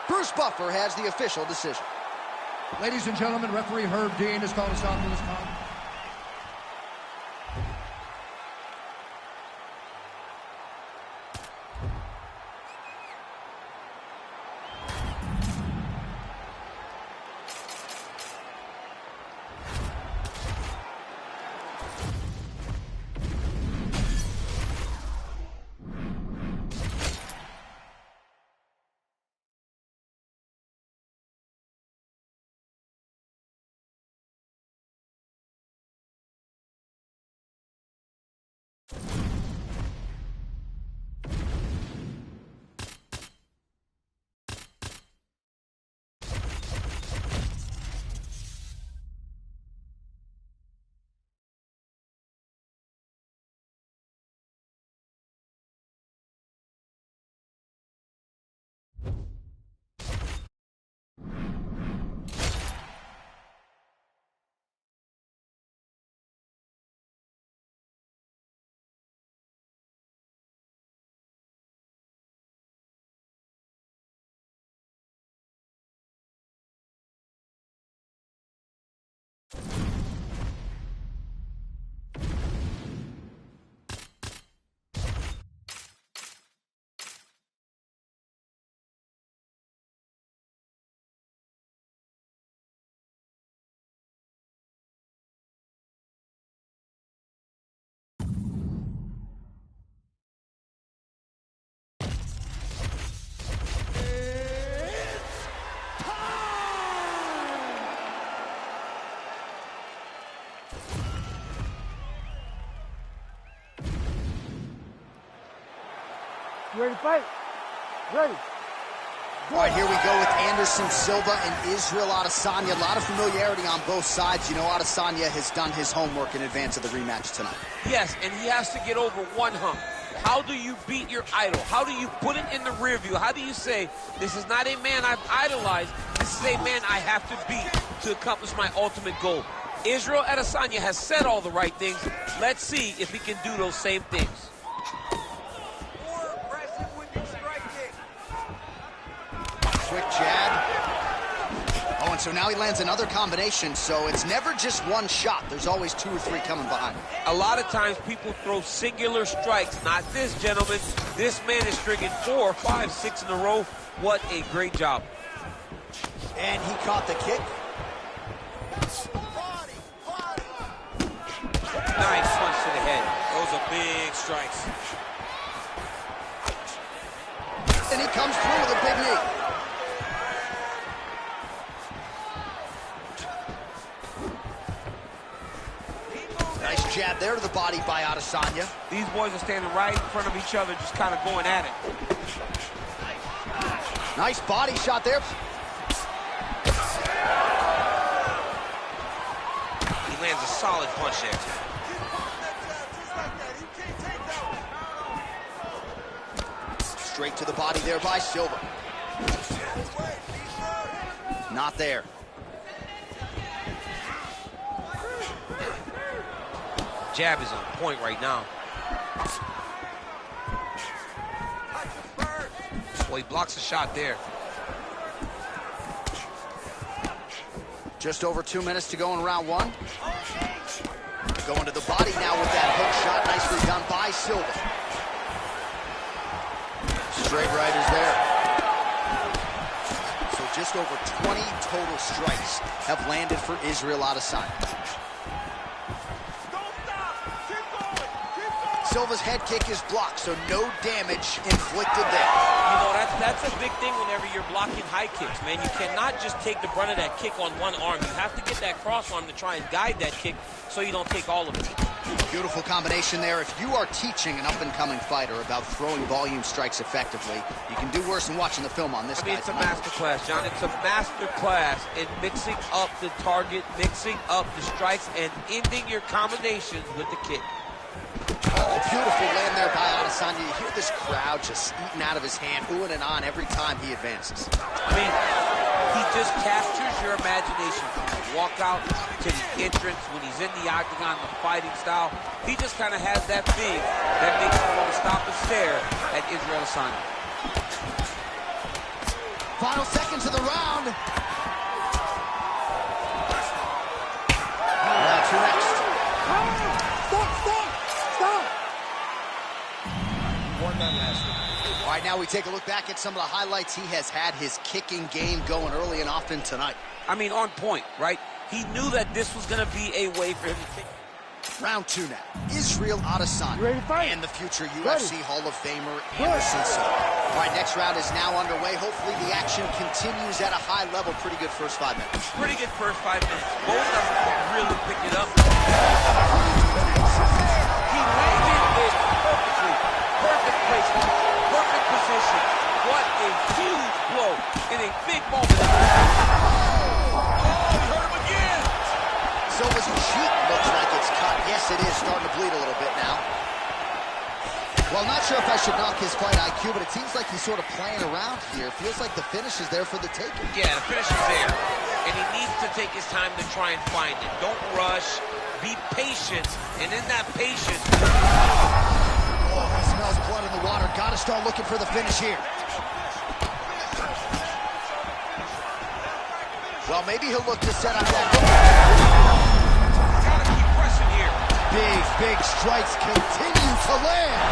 Bruce Buffer has the official decision. Ladies and gentlemen, referee Herb Dean has called a stop to this contest. You ready to fight? Ready. All right, here we go with Anderson Silva and Israel Adesanya. A lot of familiarity on both sides. You know, Adesanya has done his homework in advance of the rematch tonight. Yes, and he has to get over one hump. How do you beat your idol? How do you put it in the rear view? How do you say, this is not a man I've idolized, this is a man I have to beat to accomplish my ultimate goal? Israel Adesanya has said all the right things. Let's see if he can do those same things. Quick jab. Oh, and So now he lands another combination, so it's never just one shot. There's always 2 or 3 coming behind. A lot of times people throw singular strikes. Not this, gentlemen. This man is stringing 4, 5, 6 in a row. What a great job. And he caught the kick. Nice punch to the head. Those are big strikes. And he comes through with a big knee. Nice jab there to the body by Adesanya. These boys are standing right in front of each other, just kind of going at it. Nice body shot there. He lands a solid punch there. Straight to the body there by Silva. Not there. Jab is on point right now. Well, he blocks a shot there. Just over 2 minutes to go in round 1. Going to the body now with that hook shot. Nicely done by Silva. Straight right is there. So just over 20 total strikes have landed for Israel Adesanya. Silva's head kick is blocked, so no damage inflicted there. You know, that's a big thing whenever you're blocking high kicks, man. You cannot just take the brunt of that kick on one arm. You have to get that cross arm to try and guide that kick so you don't take all of it. Beautiful combination there. If you are teaching an up-and-coming fighter about throwing volume strikes effectively, you can do worse than watching the film on this guy. It's a master class, John. It's a master class in mixing up the target, mixing up the strikes, and ending your combinations with the kick. Oh, beautiful land there by Adesanya. You hear this crowd just eating out of his hand, oohing and on every time he advances. I mean, he just captures your imagination from the walkout to the entrance when he's in the octagon, the fighting style. He just kind of has that thing that makes you want to stop and stare at Israel Adesanya. Final seconds of the round. Round 2 next. All right, now we take a look back at some of the highlights. He has had his kicking game going early and often tonight. I mean, on point, right? He knew that this was going to be a way for him to kick. Round 2 now. Israel Adesanya ready to fight? and the future UFC Hall of Famer Anderson Silva. All right, next round is now underway. Hopefully the action continues at a high level. Pretty good first 5 minutes. Pretty good first 5 minutes. Both of them really picked it up. He landed it perfectly. Perfect placement, perfect position. What a huge blow in a big moment. Oh, hurt him again. Silva's cheek looks like it's cut. Yes, it is starting to bleed a little bit now. Well, not sure if I should knock his fight IQ, but it seems like he's sort of playing around here. Feels like the finish is there for the taking. Yeah, the finish is there. And he needs to take his time to try and find it. Don't rush. Be patient. And in that patience... Oh, he smells blood in the water. Got to start looking for the finish here. Well, maybe he'll look to set up that. Gotta keep pressing here. Big strikes continue to land.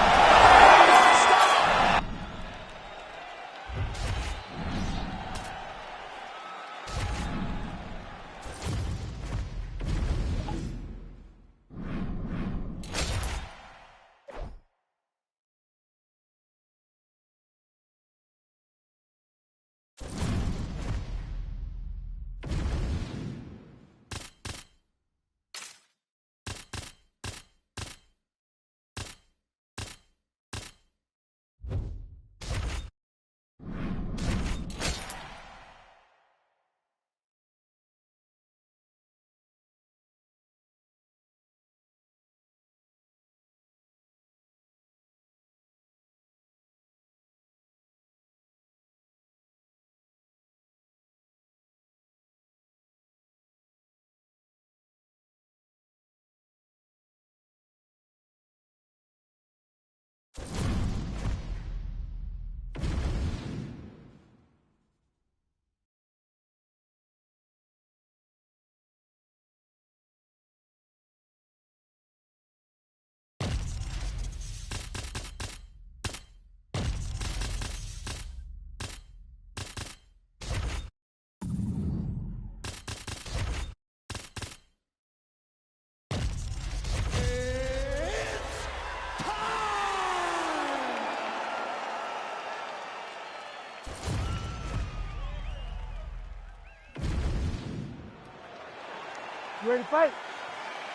You ready to fight?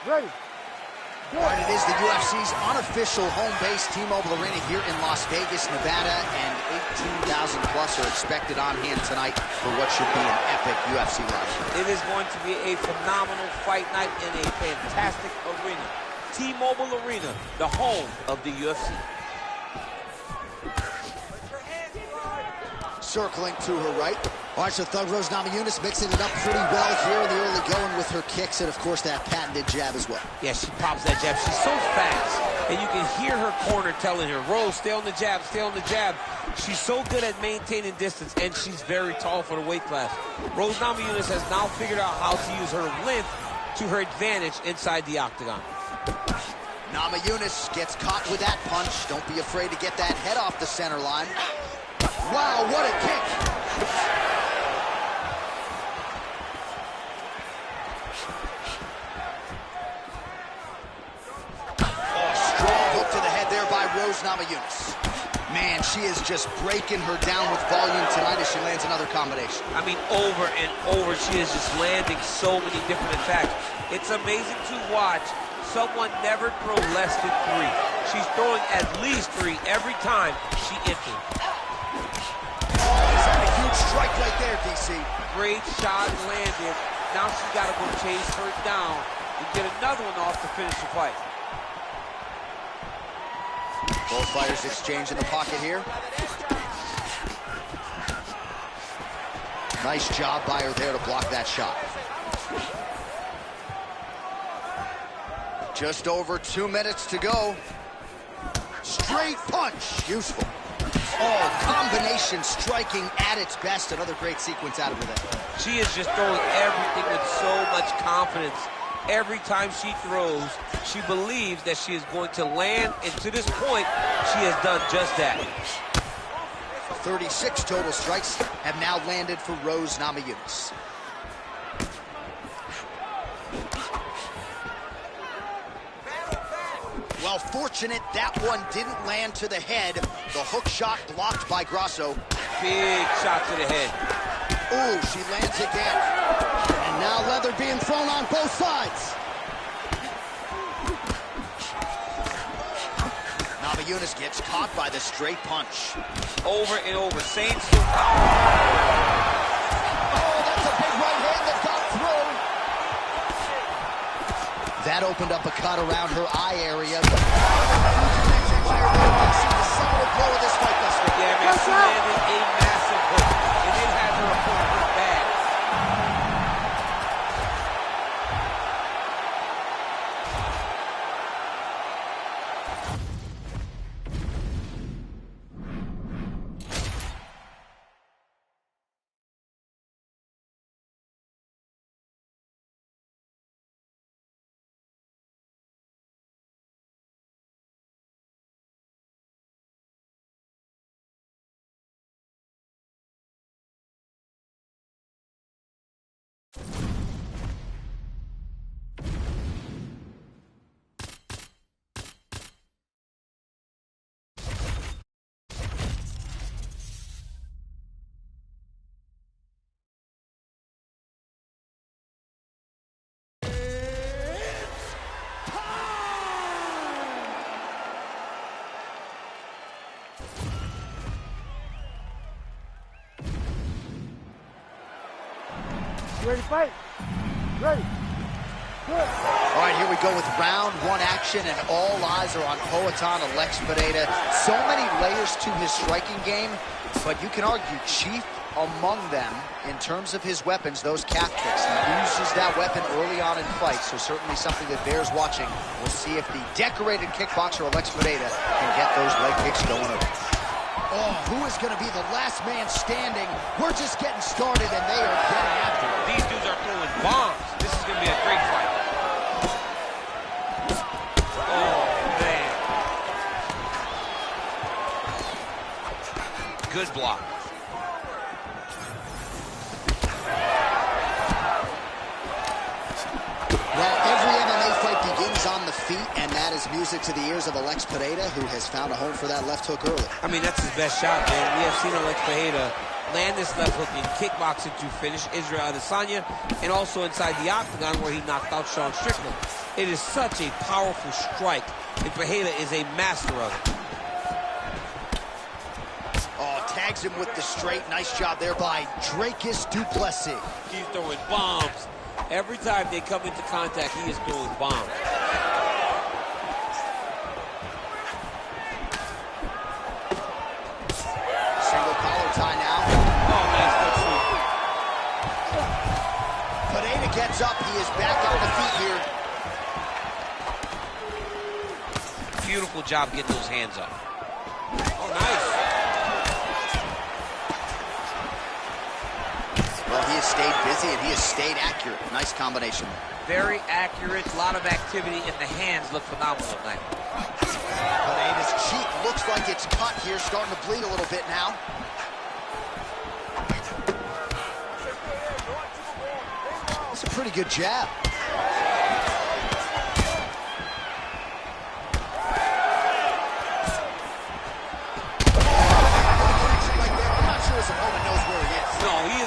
Ready. All right, it is the UFC's unofficial home base, T-Mobile Arena here in Las Vegas, Nevada, and 18,000 plus are expected on hand tonight for what should be an epic UFC live. It is going to be a phenomenal fight night in a fantastic arena. T-Mobile Arena, the home of the UFC. Circling to her right. All right, so Thug Rose Namajunas mixing it up pretty well here in the early going with her kicks and, of course, that patented jab as well. Yeah, she pops that jab. She's so fast, and you can hear her corner telling her, Rose, stay on the jab, stay on the jab. She's so good at maintaining distance, and she's very tall for the weight class. Rose Namajunas has now figured out how to use her length to her advantage inside the octagon. Namajunas gets caught with that punch. Don't be afraid to get that head off the center line. Wow, what a kick! Oh, strong hook to the head there by Rose Namajunas. Man, she is just breaking her down with volume tonight as she lands another combination. I mean, over and over, she is just landing so many different attacks. It's amazing to watch someone never throw less than 3. She's throwing at least 3 every time she enters. Strike right there, DC. Great shot landed. Now she's got to go chase her down and get another one off to finish the fight. Both fighters exchange in the pocket here. Nice job by her there to block that shot. Just over 2 minutes to go. Straight punch. Useful. Oh, combination striking at its best. Another great sequence out of her there. She is just throwing everything with so much confidence. Every time she throws, she believes that she is going to land, and to this point, she has done just that. 36 total strikes have now landed for Rose Namajunas. Well, fortunate that one didn't land to the head. The hook shot blocked by Grasso. Big shot to the head. Ooh, she lands again. And now leather being thrown on both sides. Namajunas gets caught by the straight punch. Over and over. Same still. Oh, that's a big right hand that got through. That opened up a cut around her eye area. The solid blow of this fight thus far. Yeah, man, she landed a massive hook, and it had her opponent hurt bad. You ready to fight? Ready. Good. All right, here we go with round 1 action, and all eyes are on Poatan Alex Pereira. So many layers to his striking game, but you can argue chief among them in terms of his weapons, those calf kicks. He uses that weapon early on in fights, so certainly something that bears watching. We'll see if the decorated kickboxer Alex Pereira can get those leg kicks going over. Oh, who is going to be the last man standing? We're just getting started, and they are getting after it. These dudes are throwing bombs. This is going to be a great fight. Oh, man. Good block. Well, every MMA fight begins on the feet, and that is music to the ears of Alex Pereira, who has found a home for that left hook early. I mean, that's his best shot, man. We have seen Alex Pereira land this left hook in kickboxing to finish Israel Adesanya, and also inside the octagon where he knocked out Sean Strickland. It is such a powerful strike, and Pereira is a master of it. Oh, tags him with the straight. Nice job there by Dricus du Plessis. He's throwing bombs. Every time they come into contact, he is throwing bombs. Single collar tie now. Oh, nice good sweep. Pereira gets up. He is back on the feet here. Beautiful job getting those hands up. Oh, nice. Well, he has stayed busy and he has stayed accurate. Nice combination. Very accurate. A lot of activity, and the hands look phenomenal tonight. Pereira's cheek looks like it's cut here, starting to bleed a little bit now. It's a pretty good jab.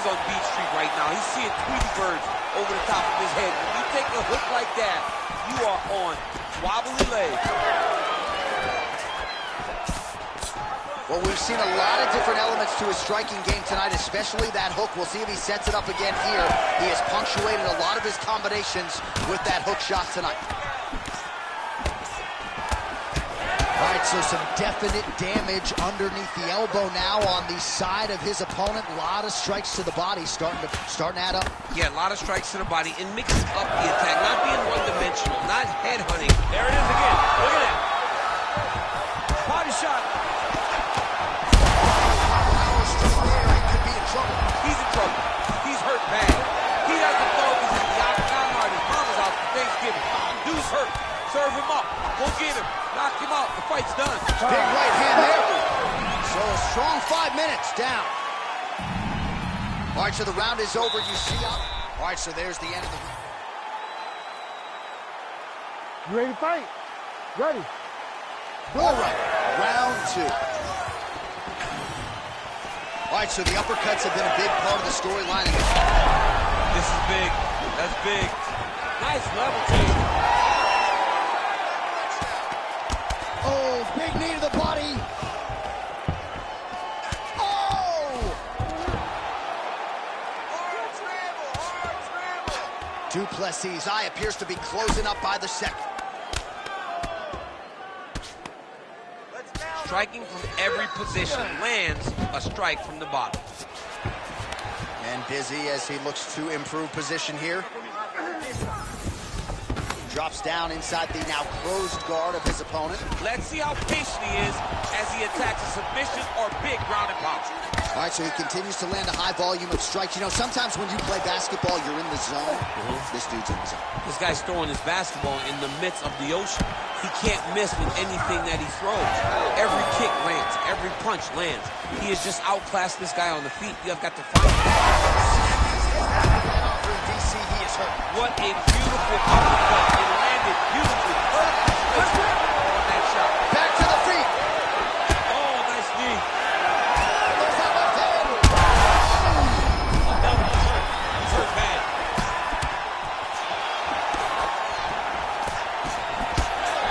On Beach Street right now. He's seeing Tweety birds over the top of his head. When you take a hook like that, you are on wobbly legs. Well, we've seen a lot of different elements to his striking game tonight, especially that hook. We'll see if he sets it up again here. He has punctuated a lot of his combinations with that hook shot tonight. All right, so some definite damage underneath the elbow now on the side of his opponent. A lot of strikes to the body starting to add up. Yeah, a lot of strikes to the body and mixing up the attack, not being one-dimensional, not headhunting. There it is again. Look at that. Body shot. He could be in trouble. He's in trouble. He's hurt bad. He doesn't know if he's in the octagon or his mama's house for Thanksgiving. Dude's hurt. Serve him up. Go get him. Knock him out. The fight's done. Big right hand there. So a strong 5 minutes down. All right, so the round is over. You see up. All right, so there's the end of the... You ready to fight? Ready. All right, round two. All right, so the uppercuts have been a big part of the storyline. This is big. That's big. Nice level change. Oh, big knee to the body. Oh! Du Plessis' eye appears to be closing up by the second. Striking from every position lands a strike from the bottom. And busy as he looks to improve position here. Drops down inside the now closed guard of his opponent. Let's see how patient he is as he attacks a submission or big ground and pound. All right, so he continues to land a high volume of strikes. You know, sometimes when you play basketball, you're in the zone. This dude's in the zone. This guy's throwing his basketball in the midst of the ocean. He can't miss with anything that he throws. Every kick lands. Every punch lands. He has just outclassed this guy on the feet. You have got to find him. DC, he is hurt. What a beautiful uppercut. It landed beautifully. Perfect on that shot. Back to the feet. Oh, nice knee. There's that left hand. He's hurt bad.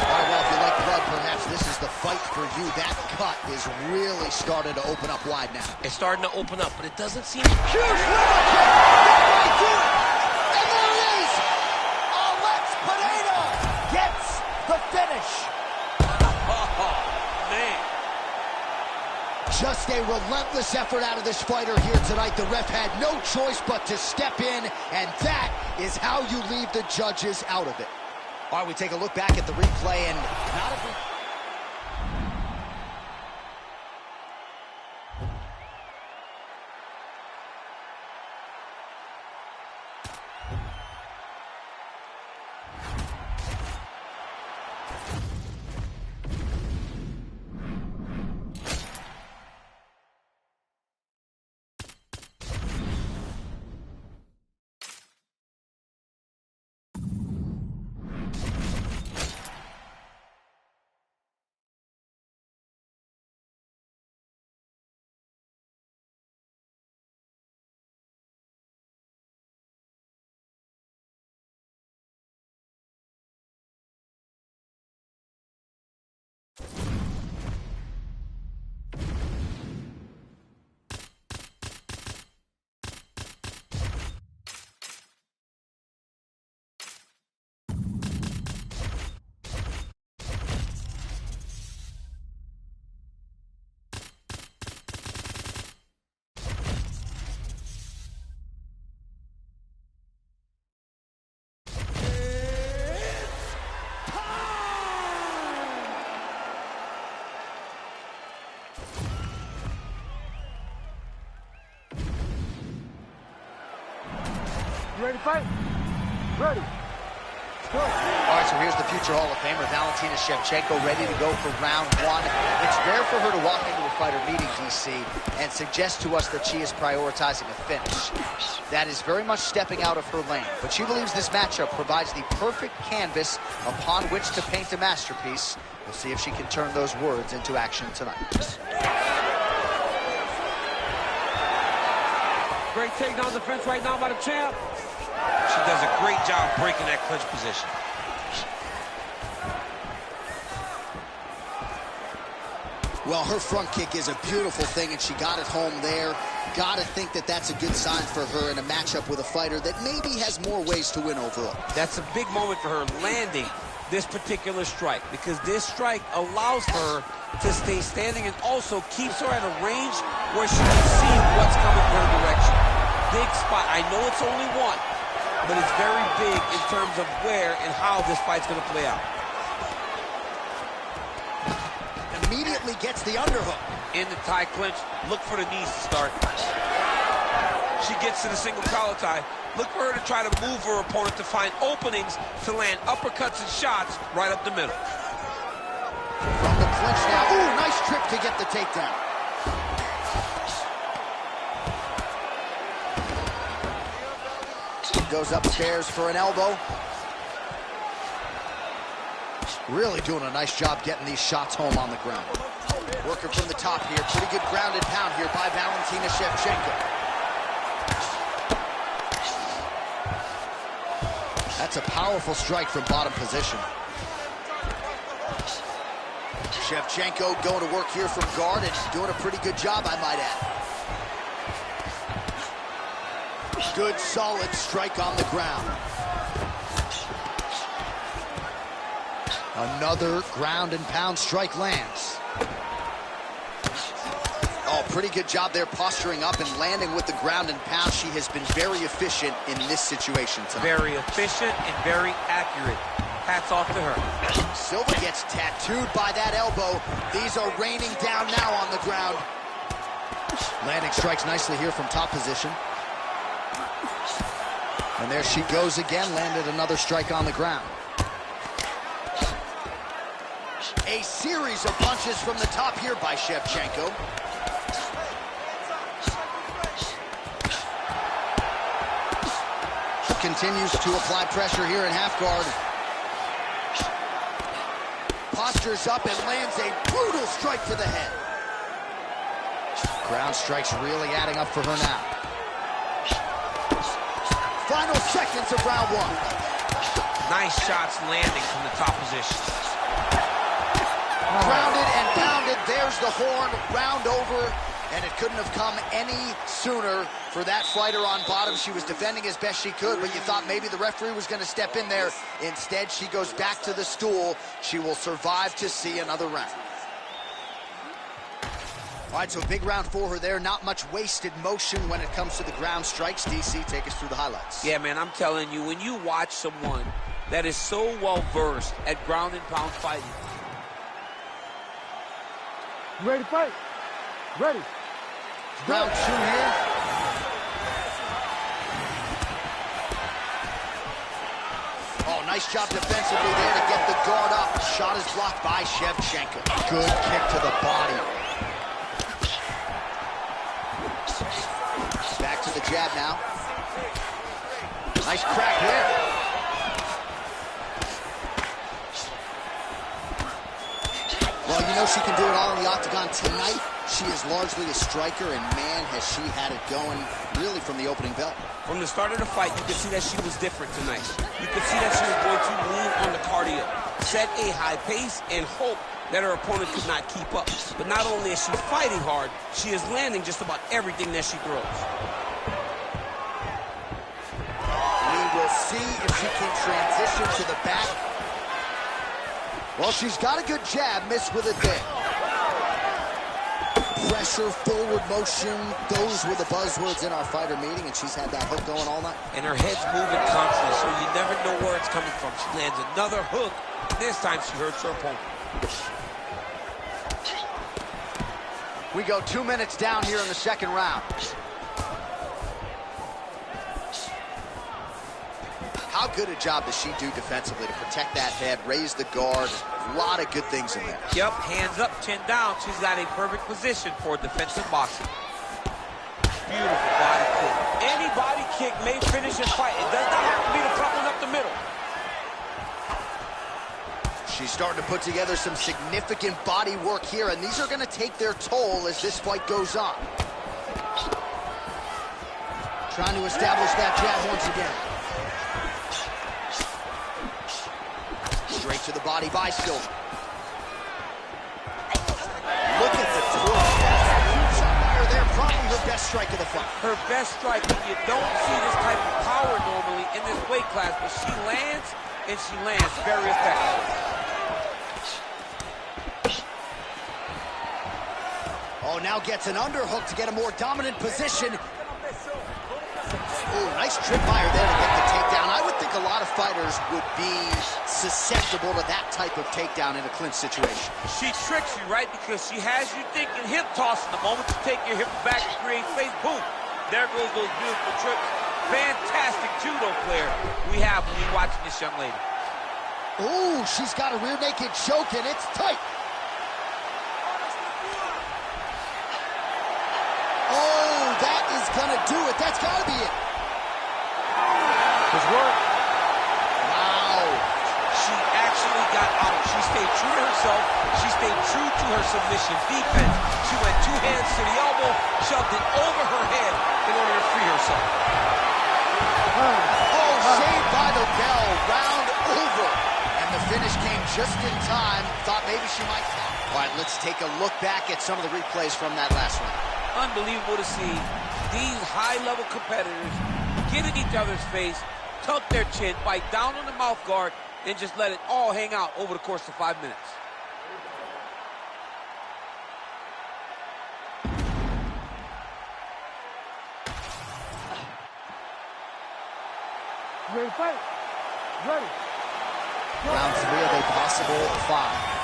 All right, well, if you like blood, perhaps this is the fight for you. That cut is really starting to open up wide now. It's starting to open up, but it doesn't seem... Huge liver kick. Right to it. And there it is. Alex Pereira gets the finish. Oh, man. Just a relentless effort out of this fighter here tonight. The ref had no choice but to step in, and that is how you leave the judges out of it. All right, we take a look back at the replay, and not a... You ready to fight? Ready. Go. All right, so here's the future Hall of Famer, Valentina Shevchenko, ready to go for round one. It's rare for her to walk into a fighter meeting, DC, and suggest to us that she is prioritizing a finish. That is very much stepping out of her lane, but she believes this matchup provides the perfect canvas upon which to paint a masterpiece. We'll see if she can turn those words into action tonight. Great takedown defense right now by the champ. She does a great job breaking that clinch position. Well, her front kick is a beautiful thing, and she got it home there. Gotta think that that's a good sign for her in a matchup with a fighter that maybe has more ways to win overall. That's a big moment for her, landing this particular strike, because this strike allows her to stay standing and also keeps her at a range where she can see what's coming her direction. Big spot. I know it's only one, but it's very big in terms of where and how this fight's going to play out. Immediately gets the underhook. In the tie clinch, look for the knees to start. She gets to the single collar tie. Look for her to try to move her opponent to find openings to land uppercuts and shots right up the middle. From the clinch now. Ooh, nice trip to get the takedown. Goes upstairs for an elbow. Really doing a nice job getting these shots home on the ground. Working from the top here. Pretty good grounded pound here by Valentina Shevchenko. That's a powerful strike from bottom position. Shevchenko going to work here from guard and doing a pretty good job, I might add. Good, solid strike on the ground. Another ground and pound strike lands. Oh, pretty good job there posturing up and landing with the ground and pound. She has been very efficient in this situation tonight. Very efficient and very accurate. Hats off to her. Silva gets tattooed by that elbow. These are raining down now on the ground. Landing strikes nicely here from top position. And there she goes again, landed another strike on the ground. A series of punches from the top here by Shevchenko. Continues to apply pressure here in half guard. Postures up and lands a brutal strike to the head. Ground strikes really adding up for her now. Final seconds of round one. Nice shots landing from the top position. Grounded and pounded. There's the horn. Round over. And it couldn't have come any sooner for that fighter on bottom. She was defending as best she could, but you thought maybe the referee was going to step in there. Instead, she goes back to the stool. She will survive to see another round. All right, so big round for her there. Not much wasted motion when it comes to the ground strikes. DC, take us through the highlights. Yeah, man, I'm telling you, when you watch someone that is so well-versed at ground and pound fighting. You ready to fight? Ready. Round two here. Oh, nice job defensively there to get the guard up. Shot is blocked by Shevchenko. Good kick to the body. Back to the jab now. Nice crack here. Well, you know she can do it all in the octagon tonight. She is largely a striker, and man, has she had it going really from the opening bell. From the start of the fight, you could see that she was different tonight. You could see that she was going to lean on the cardio, set a high pace, and hope that her opponent could not keep up. But not only is she fighting hard, she is landing just about everything that she throws. We will see if she can transition to the back. Well, she's got a good jab, missed with it there. Pressure, forward motion, those were the buzzwords in our fighter meeting, and she's had that hook going all night. And her head's moving constantly, so you never know where it's coming from. She lands another hook. This time she hurts her opponent. We go 2 minutes down here in the second round. how good a job does she do defensively to protect that head, raise the guard? A lot of good things in there. Yep, hands up, chin down. She's got a perfect position for defensive boxing. Beautiful body kick. Any body kick may finish a fight. It does not have to be the front one up the middle. She's starting to put together some significant body work here, and these are going to take their toll as this fight goes on. Trying to establish that jab once again. Straight to the body by Silva. Look at the twist. Huge fire there, probably her best strike of the fight. Her best strike, and you don't see this type of power normally in this weight class, but she lands, and she lands very effectively. Oh, now gets an underhook to get a more dominant position. Ooh, nice trip by her there to get the takedown. I would think a lot of fighters would be susceptible to that type of takedown in a clinch situation. She tricks you, right? Because she has you thinking hip toss in the moment to take your hips back and create space. Boom. There goes those beautiful trips. Fantastic judo player we have when we're watching this young lady. Ooh, she's got a rear naked choke, and it's tight. Oh, that is gonna do it. That's gotta be it. Good work. Wow. She actually got out. She stayed true to herself. She stayed true to her submission defense. She went two hands to the elbow, shoved it over her head in order to free herself. Oh, saved by the bell. Round over. And the finish came just in time. Thought maybe she might count. All right, let's take a look back at some of the replays from that last round. Unbelievable to see these high-level competitors get in each other's face, tuck their chin, bite down on the mouth guard, and just let it all hang out over the course of 5 minutes. Ready to fight? Ready. Round 3 of a possible 5.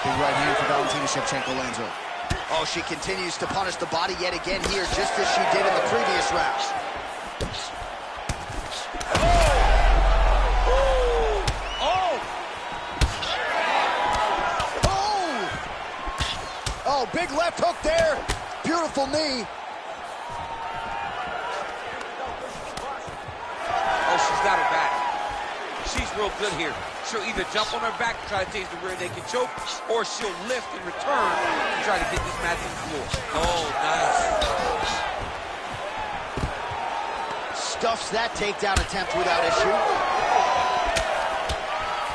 Big right hand for Valentina Shevchenko lands over. Oh, she continues to punish the body yet again here, just as she did in the previous round. Oh, big left hook there. Beautiful knee. Oh, she's got her back. She's real good here. She'll either jump on her back and try to take the rear naked choke, or she'll lift and return to try to get this match to the floor. Oh, nice. Stuffs that takedown attempt without issue.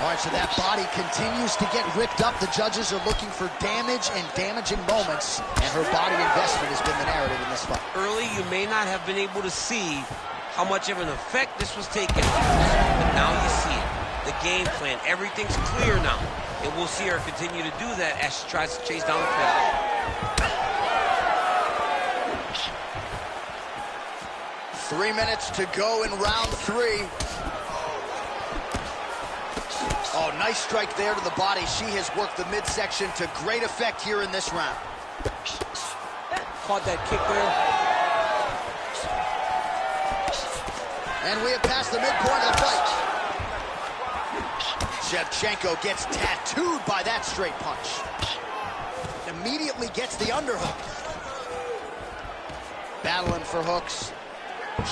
All right, so that body continues to get ripped up. The judges are looking for damage and damaging moments, and her body investment has been the narrative in this fight. Early, you may not have been able to see how much of an effect this was taking on her, but now you see it. The game plan, everything's clear now, and we'll see her continue to do that as she tries to chase down the finish. 3 minutes to go in round 3. Oh, nice strike there to the body. She has worked the midsection to great effect here in this round. Caught that kick there. And we have passed the midpoint of the fight. Shevchenko gets tattooed by that straight punch. Immediately gets the underhook. Battling for hooks.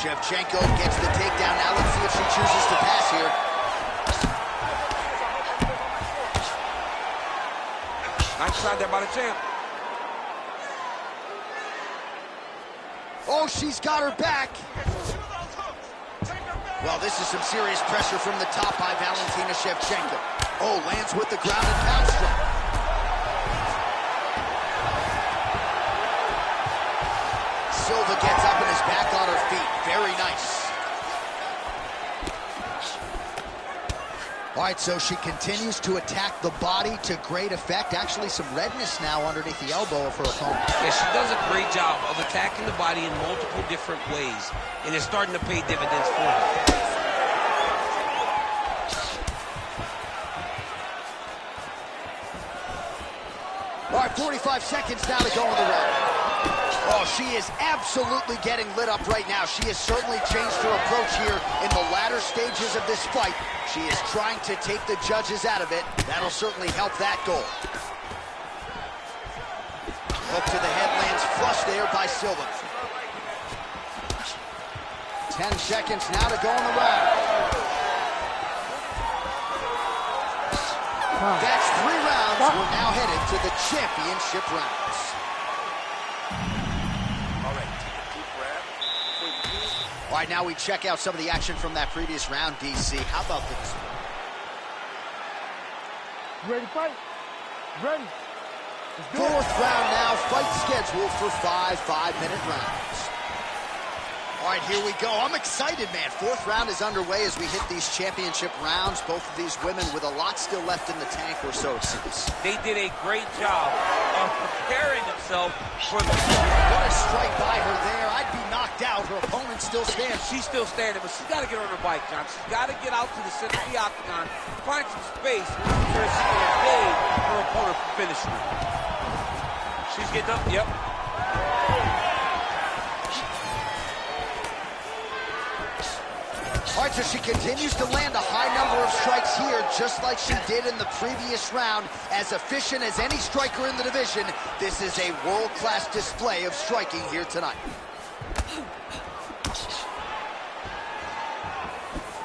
Shevchenko gets the takedown. Now let's see if she chooses to pass here. Nice shot there by the champ. Oh, she's got her back. Well, this is some serious pressure from the top by Valentina Shevchenko. Oh, lands with the ground and pound strike. Silva gets up and is back on her feet. Very nice. All right, so she continues to attack the body to great effect. Actually, some redness now underneath the elbow of her opponent. Yeah, she does a great job of attacking the body in multiple different ways, and it's starting to pay dividends for her. All right, 45 seconds now to go in the round. Oh, she is absolutely getting lit up right now. She has certainly changed her approach here in the latter stages of this fight. She is trying to take the judges out of it. That'll certainly help that goal. Hook to the head lands flush there by Silva. 10 seconds now to go in the round. That's 3 rounds. We're now headed to the championship rounds. All right, now we check out some of the action from that previous round, DC. How about this? You ready to fight? Ready. Fourth round now, fight scheduled for 5 5-minute rounds. All right, here we go. I'm excited, man. Fourth round is underway as we hit these championship rounds. Both of these women with a lot still left in the tank, or so it seems. They did a great job of preparing themselves for the... What a strike by her there. I'd be knocked out. Her opponent still stands. She's still standing, but she's got to get on her bike, John. She's got to get out to the center of the octagon, find some space where she can evade her opponent from finishing her. She's getting up, yep. All right, so she continues to land a high number of strikes here, just like she did in the previous round. As efficient as any striker in the division, this is a world-class display of striking here tonight.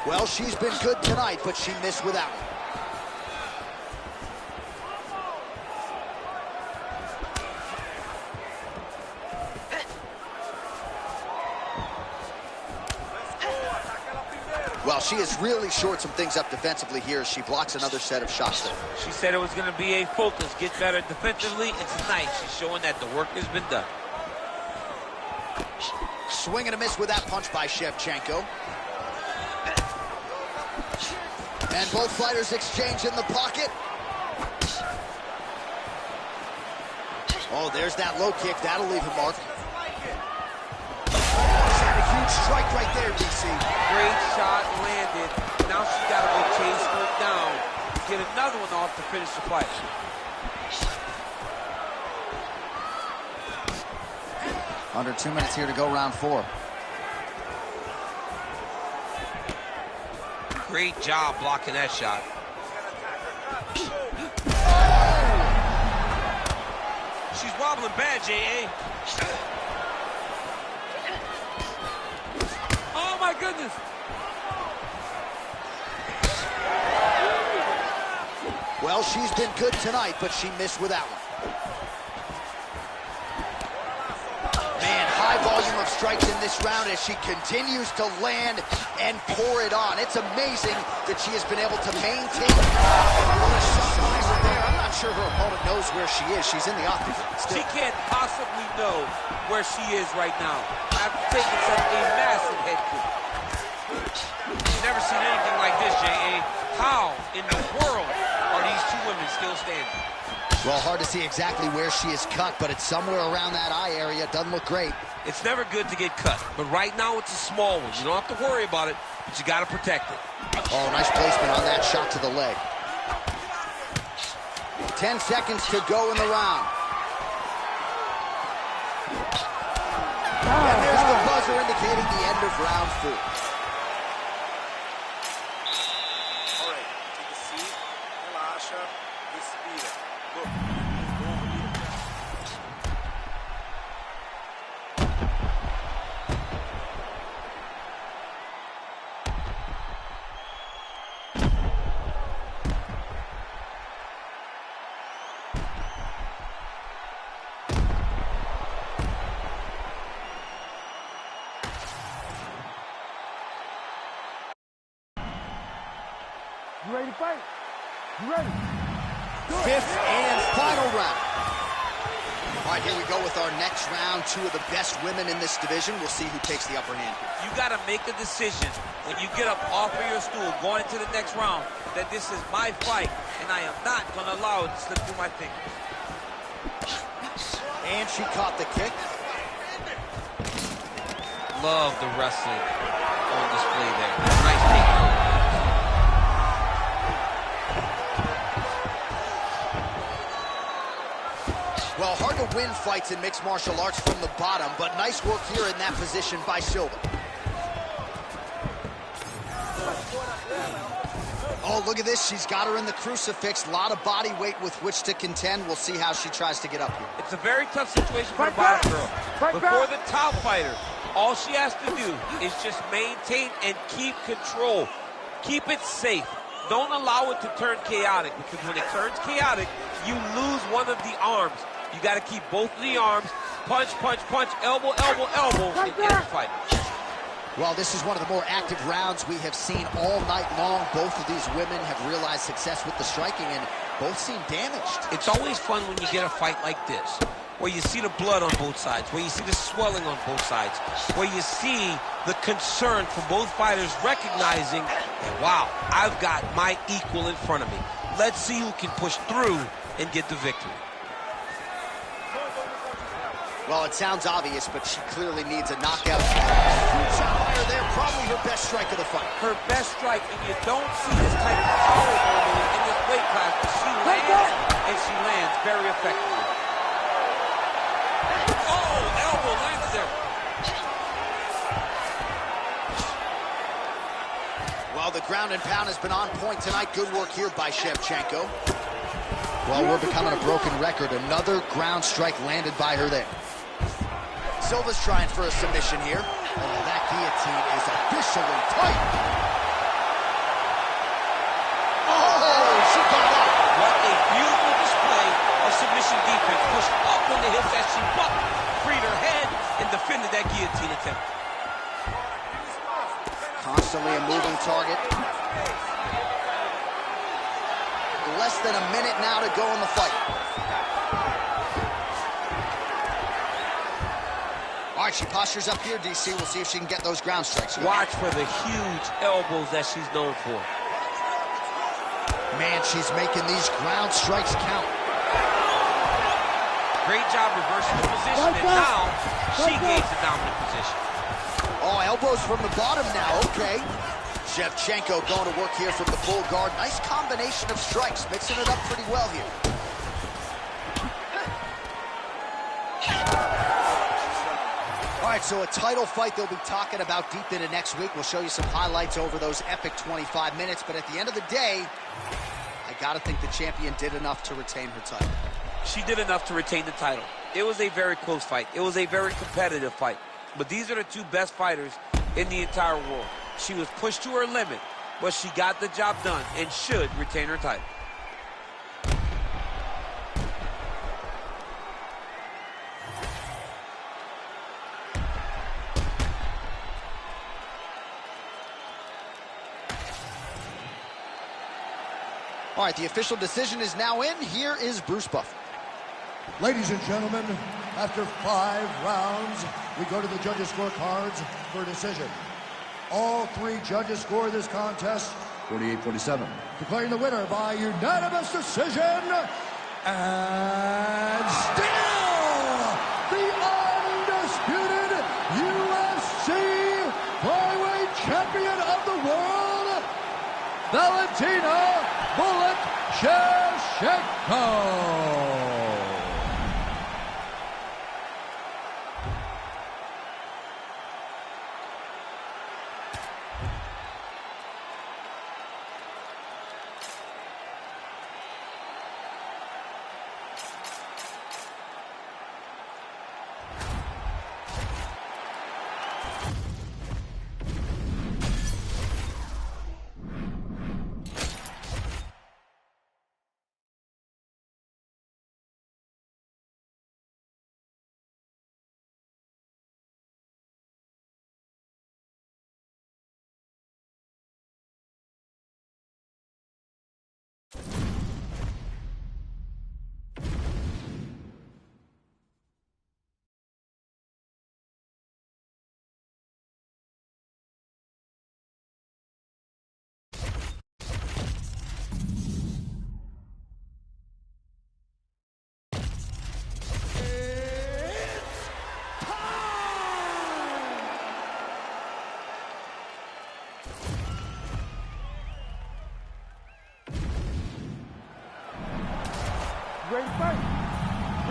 Well, she's been good tonight, but she missed with that one. Well, she has really shored some things up defensively here as she blocks another set of shots there. She said it was going to be a focus, get better defensively, and tonight she's showing that the work has been done. Swing and a miss with that punch by Shevchenko. And both fighters exchange in the pocket. Oh, there's that low kick. That'll leave a mark. Huge strike right there, DC. Great shot landed. Now she's got to go chase her down. Get another one off to finish the fight. Under 2 minutes here to go, round 4. Great job blocking that shot. She's wobbling bad, J.A. Oh, my goodness. Well, she's been good tonight, but she missed with that one. Man, high volume of strikes in this round as she continues to land and pour it on. It's amazing that she has been able to maintain. I'm not sure her opponent knows where she is. She's in the octagon still. She can't possibly know where she is right now. After taking such a massive head kick. Never seen anything like this, J.A. How in the world are these two women still standing? Well, hard to see exactly where she is cut, but it's somewhere around that eye area. Doesn't look great. It's never good to get cut, but right now it's a small one. You don't have to worry about it, but you got to protect it. Oh, nice placement on that shot to the leg. 10 seconds to go in the round. And there's the buzzer indicating the end of round 4. All right, take a seat, relaxa, respira. Look, You ready to fight? You ready? Fifth and final round. All right, here we go with our next round. Two of the best women in this division. We'll see who takes the upper hand here. You got to make a decision when you get up off of your stool going into the next round that this is my fight and I am not going to allow it to slip through my fingers. And she caught the kick. Love the wrestling on display there. Nice takedown. Well, hard to win fights in mixed martial arts from the bottom, but nice work here in that position by Silva. Oh, look at this. She's got her in the crucifix. A lot of body weight with which to contend. We'll see how she tries to get up here. It's a very tough situation for the bottom girl. But for the top fighter, all she has to do is just maintain and keep control. Keep it safe. Don't allow it to turn chaotic, because when it turns chaotic, you lose one of the arms. You got to keep both of the arms. Punch, punch, punch, elbow, elbow, elbow, and end the fight. Well, this is one of the more active rounds we have seen all night long. Both of these women have realized success with the striking, and both seem damaged. It's always fun when you get a fight like this, where you see the blood on both sides, where you see the swelling on both sides, where you see the concern for both fighters recognizing that, wow, I've got my equal in front of me. Let's see who can push through and get the victory. Well, it sounds obvious, but she clearly needs a knockout. Huge shot fire there, probably her best strike of the fight. Her best strike, and you don't see this type of power normally in this weight class, but she lands, and she lands very effectively. Oh, elbow lands there. Well, the ground and pound has been on point tonight. Good work here by Shevchenko. Well, we're becoming a broken record. Another ground strike landed by her there. Silva's trying for a submission here. Oh, that guillotine is officially tight. Oh, she got up. What a beautiful display of submission defense. Pushed up on the hips as she bucked, freed her head, and defended that guillotine attempt. Constantly a moving target. Less than a minute now to go in the fight. All right, she postures up here, DC. We'll see if she can get those ground strikes. Watch for the huge elbows that she's known for. Man, she's making these ground strikes count. Great job reversing the position, and now she gains the dominant position. Oh, elbows from the bottom now, okay. Shevchenko going to work here from the full guard. Nice combination of strikes, mixing it up pretty well here. All right, so a title fight they'll be talking about deep into next week. We'll show you some highlights over those epic 25 minutes, but at the end of the day, I gotta think the champion did enough to retain her title. She did enough to retain the title. It was a very close fight. It was a very competitive fight. But these are the two best fighters in the entire world. She was pushed to her limit, but she got the job done and should retain her title. All right, the official decision is now in. Here is Bruce Buffer. Ladies and gentlemen, after 5 rounds, we go to the judges' scorecards for a decision. All 3 judges score this contest 48-47. Declaring the winner by unanimous decision, and still the undisputed UFC flyweight champion of the world, Valentina Bullet Shevchenko.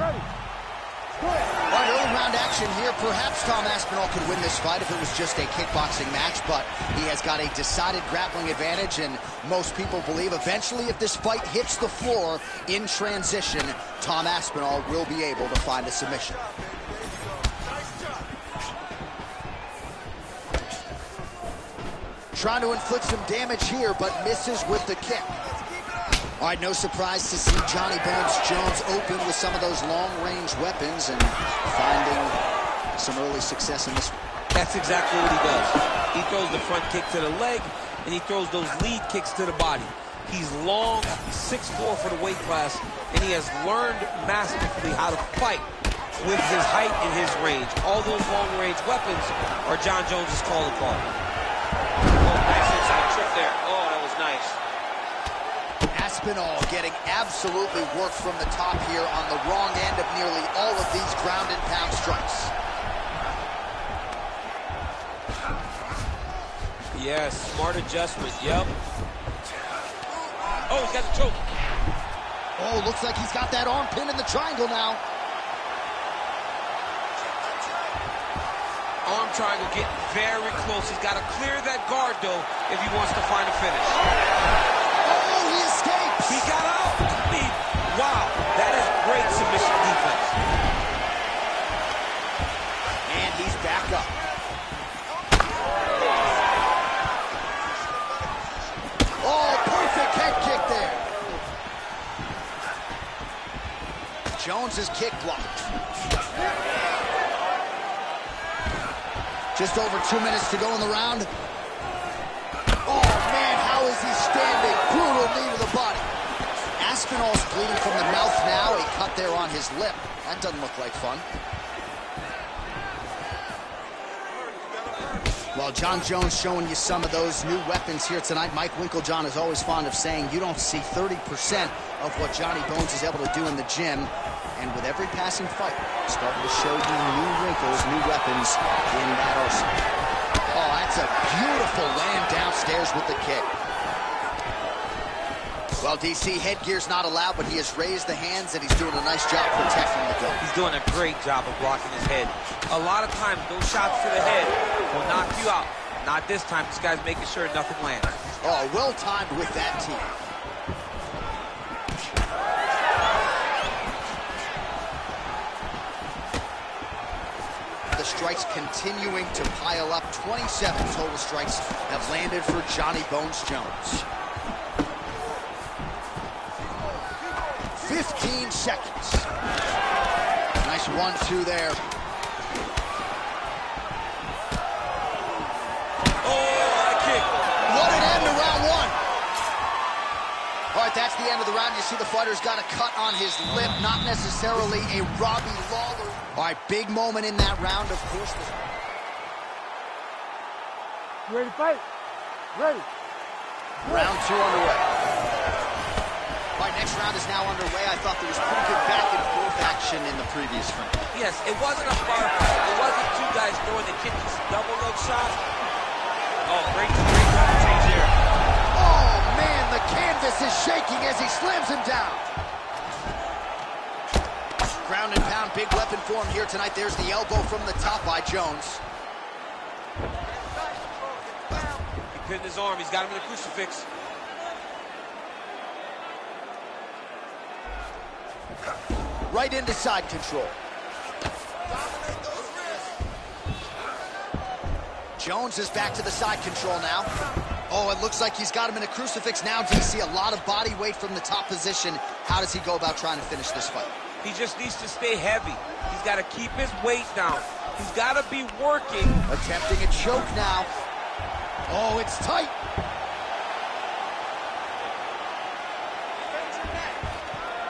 Ready. All right, early round action here. Perhaps Tom Aspinall could win this fight if it was just a kickboxing match, but he has got a decided grappling advantage, and most people believe eventually if this fight hits the floor in transition, Tom Aspinall will be able to find a submission. Trying to inflict some damage here, but misses with the kick. All right, no surprise to see Johnny Bones Jones open with some of those long-range weapons and finding some early success in this one. That's exactly what he does. He throws the front kick to the leg, and he throws those lead kicks to the body. He's long, 6'4" for the weight class, and he has learned masterfully how to fight with his height and his range. All those long-range weapons are Jon Jones's calling card. Oh, nice inside trick there. Oh, that was nice. Aspinall getting absolutely worked from the top here on the wrong end of nearly all of these ground and pound strikes. Yes, smart adjustment, yep. Oh, he's got the choke. Oh, looks like he's got that arm pin in the triangle now. Arm triangle getting very close. He's got to clear that guard, though, if he wants to find a finish. Oh, he escapes. He got out. I mean, wow, that is great submission defense. And he's back up. Oh, perfect head kick there. Jones's kick blocked. Just over 2 minutes to go in the round. Oh, man, how is he standing? Brutal knee to the body. Aspinall's bleeding from the mouth now. A cut there on his lip. That doesn't look like fun. Well, Jon Jones showing you some of those new weapons here tonight. Mike Winkeljohn is always fond of saying you don't see 30% of what Johnny Bones is able to do in the gym. And with every passing fight, starting to show you new wrinkles, new weapons in that arsenal. Oh, that's a beautiful land downstairs with the kick. Well, DC, headgear's not allowed, but he has raised the hands, and he's doing a nice job protecting the dome. He's doing a great job of blocking his head. A lot of times, those shots to the head will knock you out. Not this time. This guy's making sure nothing lands. Oh, well timed with that team. The strikes continuing to pile up. 27 total strikes have landed for Johnny Bones Jones. 15 seconds. Nice 1-2 there. All right, that's the end of the round. You see the fighter's got a cut on his lip, not necessarily a Robbie Lawler. All right, big moment in that round, of course. You ready to fight? Ready. Round 2 underway. All right, next round is now underway. I thought there was pretty good back and forth action in the previous round. Yes, it wasn't a bar fight. It wasn't two guys throwing the kidneys double leg shot. Oh, great double change there. Oh, man, the canvas is shaking as he slams him down. Ground and pound, big weapon for him here tonight. There's the elbow from the top by Jones. He pinned his arm. He's got him in a crucifix. Right into side control. Jones is back to the side control now. Oh, it looks like he's got him in a crucifix now, DC. A lot of body weight from the top position. How does he go about trying to finish this fight? He just needs to stay heavy. He's got to keep his weight down. He's got to be working. Attempting a choke now. Oh, it's tight.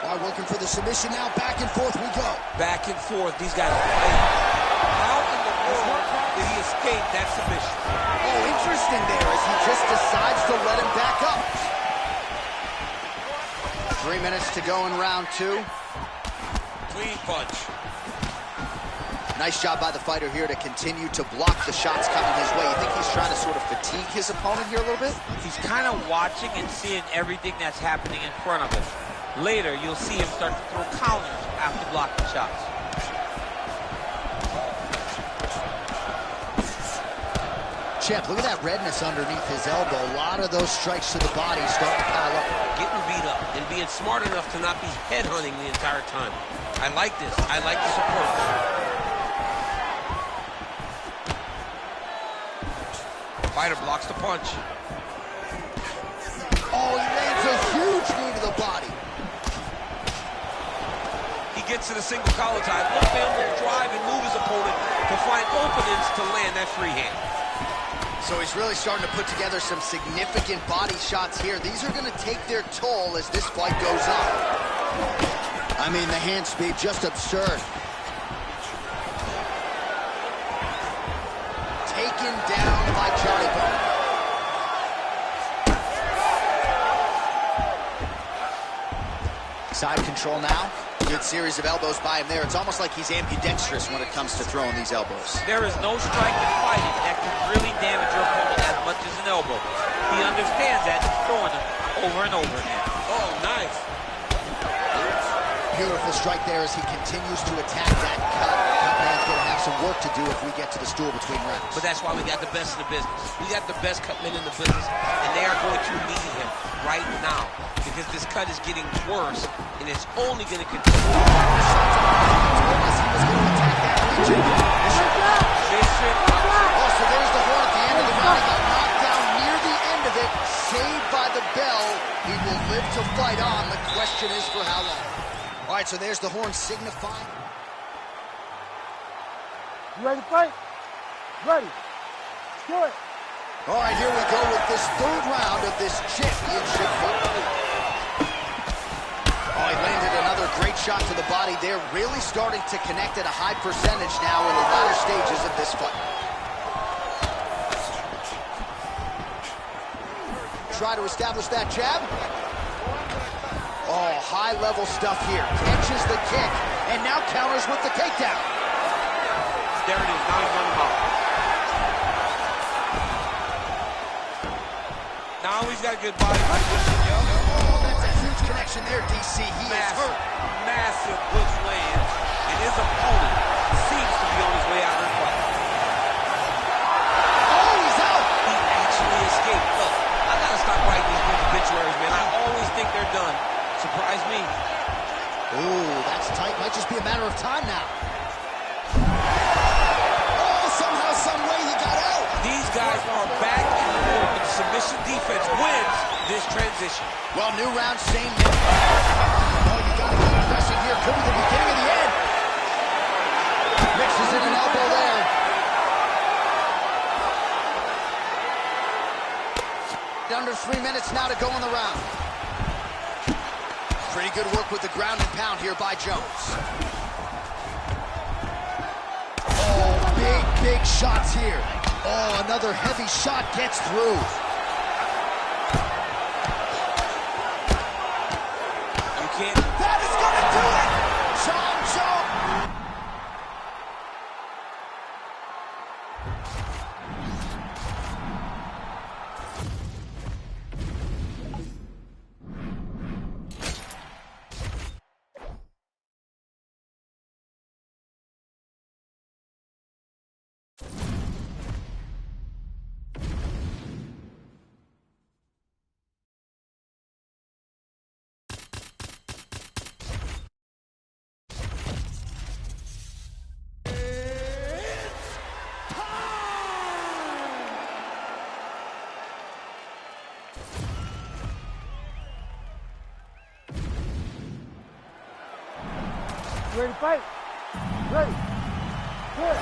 All right, working for the submission now. Back and forth we go. Back and forth. These guys fight. How in the world did he escape that submission? Oh, interesting there as he just decides to let him back up. 3 minutes to go in round 2. Clean punch. Nice job by the fighter here to continue to block the shots coming his way. You think he's trying to sort of fatigue his opponent here a little bit? He's kind of watching and seeing everything that's happening in front of him. Later, you'll see him start to throw counters after blocking shots. Champ, look at that redness underneath his elbow. A lot of those strikes to the body start to pile up. Getting beat up and being smart enough to not be headhunting the entire time. I like this. I like this approach. Fighter blocks the punch. Oh, he lands a huge knee to the body. He gets to the single collar tie. Look for him to drive and move his opponent to find openings to land that free hand. So he's really starting to put together some significant body shots here. These are going to take their toll as this fight goes on. I mean, the hand speed, just absurd. Taken down by Johnny Bone. Side control now. Good series of elbows by him there. It's almost like he's ambidextrous when it comes to throwing these elbows. There is no strike in fighting that can really damage your opponent as much as an elbow. He understands that, throwing them over and over again. Oh, nice. Beautiful strike there as he continues to attack that cut. That man's going to have some work to do if we get to the stool between rounds. But that's why we got the best in the business. We got the best cut men in the business, and they are going to need him right now because this cut is getting worse, and it's only going to continue. Oh, so there's the horn at the end of the round. He got knocked down near the end of it, saved by the bell. He will live to fight on. The question is for how long. All right, so there's the horn signifying. You ready to fight? Ready. Do it. All right, here we go with this third round of this championship fight. Oh, he landed another great shot to the body there. Really starting to connect at a high percentage now in the latter stages of this fight. Try to establish that jab. Oh, high-level stuff here. Catches the kick, and now counters with the takedown. There it is. Now he's running out. Now he's got a good body position, yo. Oh, that's a huge connection there, DC. He is hurt. Massive good land, and his opponent seems to be on his way out of the fight. Oh, he's out. He actually escaped. Look, I gotta stop writing these news obituaries, man. I always think they're done. Surprise me. Ooh, that's tight. Might just be a matter of time now. Oh, somehow, some way he got out. These guys are back in the war, but the submission defense wins this transition. Well, new round, same minute. Oh, you gotta keep pressing here. Could be the beginning of the end. Mixes in an elbow there. Under 3 minutes now to go in the round. Pretty good work with the ground and pound here by Jones. Oh, big shots here. Oh, another heavy shot gets through. You can't. That is gonna do it! Chomp, chomp! You ready to fight? Ready. Good.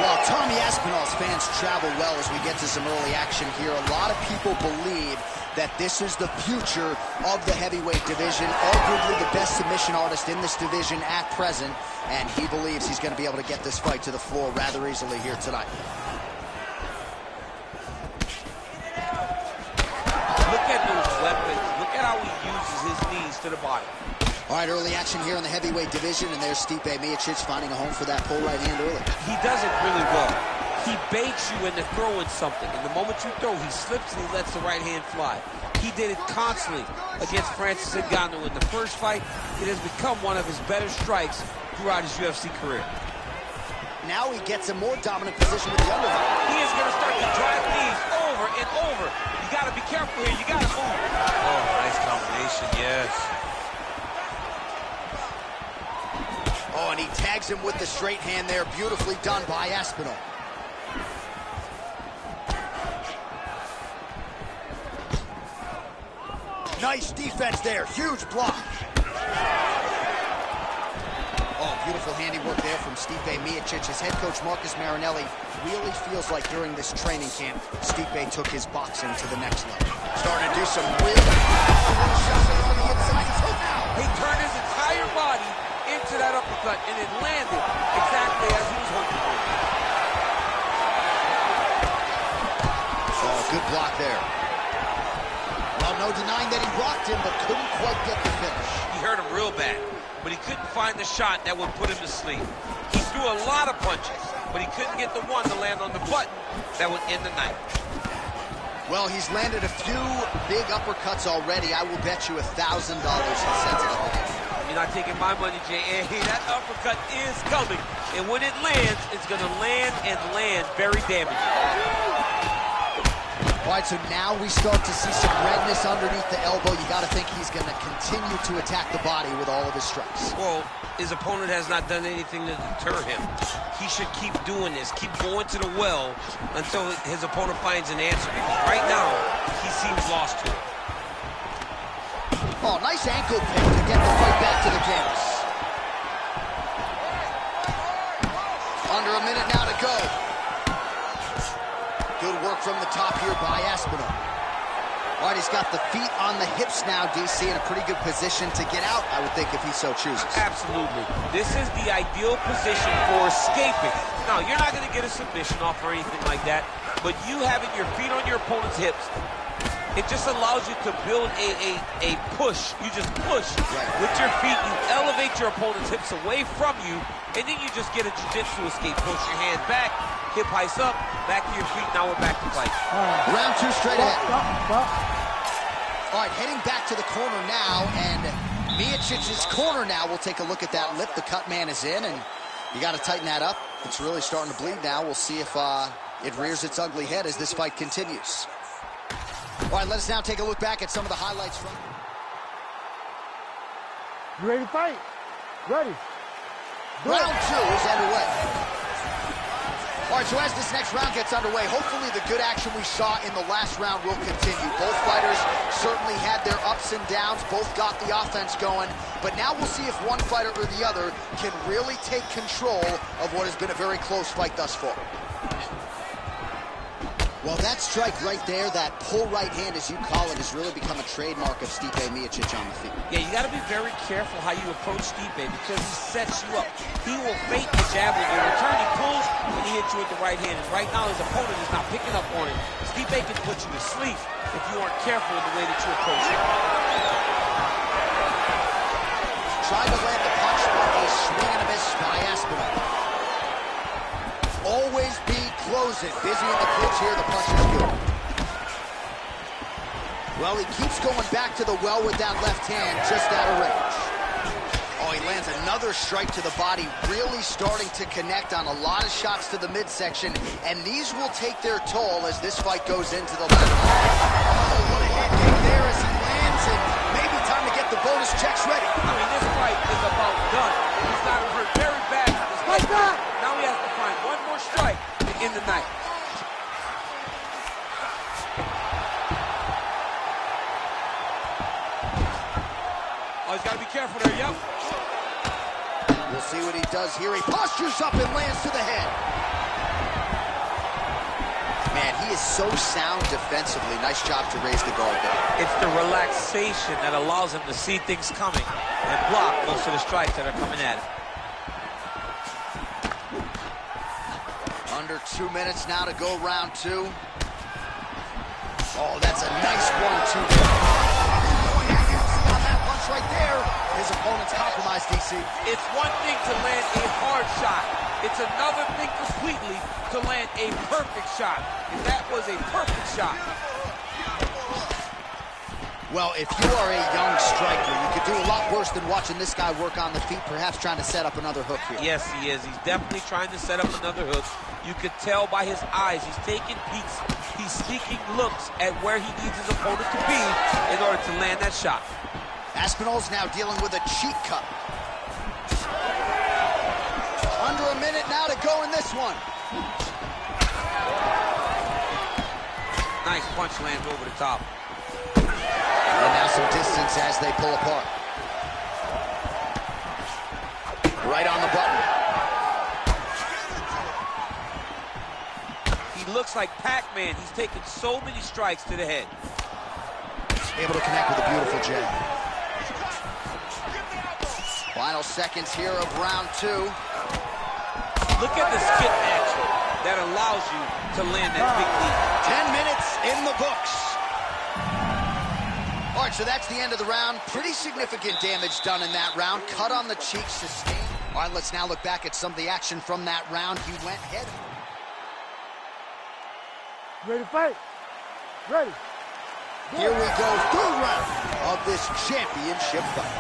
Well, Tommy Aspinall's fans travel well as we get to some early action here. A lot of people believe that this is the future of the heavyweight division, arguably the best submission artist in this division at present, and he believes he's going to be able to get this fight to the floor rather easily here tonight. Look at those weapons. Look at how he uses his knees to the body. All right, early action here in the heavyweight division, and there's Stipe Miocic finding a home for that pull right hand early. He does it really well. He baits you into throwing something. And the moment you throw, he slips and he lets the right hand fly. He did it constantly against Francis Ngannou in the first fight. It has become one of his better strikes throughout his UFC career. Now he gets a more dominant position with the underhook. He is going to start to drive knees over and over. You got to be careful here. You got to move. Oh, nice combination, yes. Oh, and he tags him with the straight hand there. Beautifully done by Aspinall. Nice defense there. Huge block. Oh, beautiful handiwork there from Stipe Miocic. His head coach, Marcus Marinelli, really feels like during this training camp, Stipe took his boxing to the next level. Starting to do some really shots on the inside. He's hooked now. He turned his entire body into that uppercut, and it landed exactly as he was hoping for. Oh, good block there. Well, no denying that he rocked him, but couldn't quite get the finish. He hurt him real bad, but he couldn't find the shot that would put him to sleep. He threw a lot of punches, but he couldn't get the one to land on the button that would end the night. Well, he's landed a few big uppercuts already. I will bet you $1,000 he sends it up again. You're not taking my money, J.A. That uppercut is coming, and when it lands, it's going to land and land very damaging. All right, so now we start to see some redness underneath the elbow. You got to think he's going to continue to attack the body with all of his strikes. Well, his opponent has not done anything to deter him. He should keep doing this, keep going to the well until his opponent finds an answer. Right now, he seems lost to it. Oh, nice ankle pick to get the fight back to the canvas. Under a minute now to go. Good work from the top here by Aspinall. All right, he's got the feet on the hips now, DC, in a pretty good position to get out, I would think, if he so chooses. Absolutely. This is the ideal position for escaping. Now, you're not going to get a submission off or anything like that, but you having your feet on your opponent's hips, it just allows you to build a push. You just push with your feet. You elevate your opponent's hips away from you, and then you just get a jiu-jitsu escape. Push your hand back, hip heights up, back to your feet. Now we're back to fight. Round two straight ahead. All right, heading back to the corner now, and Miocic's corner now. We'll take a look at that lip. The cut man is in, and you got to tighten that up. It's really starting to bleed now. We'll see if it rears its ugly head as this fight continues. All right, let us now take a look back at some of the highlights from... You ready to fight? Ready. Round two is underway. All right, so as this next round gets underway, hopefully the good action we saw in the last round will continue. Both fighters certainly had their ups and downs, both got the offense going, but now we'll see if one fighter or the other can really take control of what has been a very close fight thus far. Well, that strike right there, that pull right hand, as you call it, has really become a trademark of Stipe Miocic on the feet. Yeah, you got to be very careful how you approach Stipe because he sets you up. He will fake the jab with you. In return, he pulls and he hits you with the right hand. And right now, his opponent is not picking up on it. Stipe can put you to sleep if you aren't careful in the way that you approach him. Tried to land the punch, but a swing and a miss by Aspinall. Always be closing. Busy in the clinch here. The punch is good. Well, he keeps going back to the well with that left hand, just out of range. Oh, he lands another strike to the body, really starting to connect on a lot of shots to the midsection, and these will take their toll as this fight goes into the latter. Oh, what a head kick there as he lands, and maybe time to get the bonus checks ready. I mean, this fight is about done. He's gotten hurt very bad in this fight. Now he has to find one more strike to end the night. Oh, he's got to be careful there, yep. We'll see what he does here. He postures up and lands to the head. Man, he is so sound defensively. Nice job to raise the guard there. It's the relaxation that allows him to see things coming and block most of the strikes that are coming at him. Under 2 minutes now to go round two. Oh, that's a nice 1-2. On that punch right there, his opponent's compromised, DC. It's one thing to land a hard shot. It's another thing completely to land a perfect shot. And that was a perfect shot. Well, if you are a young striker, you could do a lot worse than watching this guy work on the feet, perhaps trying to set up another hook here. Yes, he is. He's definitely trying to set up another hook. You could tell by his eyes. He's taking peeks. He's sneaking looks at where he needs his opponent to be in order to land that shot. Aspinall's now dealing with a cheek cup. Under a minute now to go in this one. Nice punch lands over the top. And now some distance as they pull apart. Right on the button. He looks like Pac-Man. He's taken so many strikes to the head. Able to connect with a beautiful jab. Final seconds here of round 2. Look at the skip action that allows you to land that big knee. 10 minutes in the books. All right, so that's the end of the round. Pretty significant damage done in that round. Cut on the cheek, sustained. All right, let's now look back at some of the action from that round. He went head. Ready to fight? Ready. Here we go, third round of this championship fight.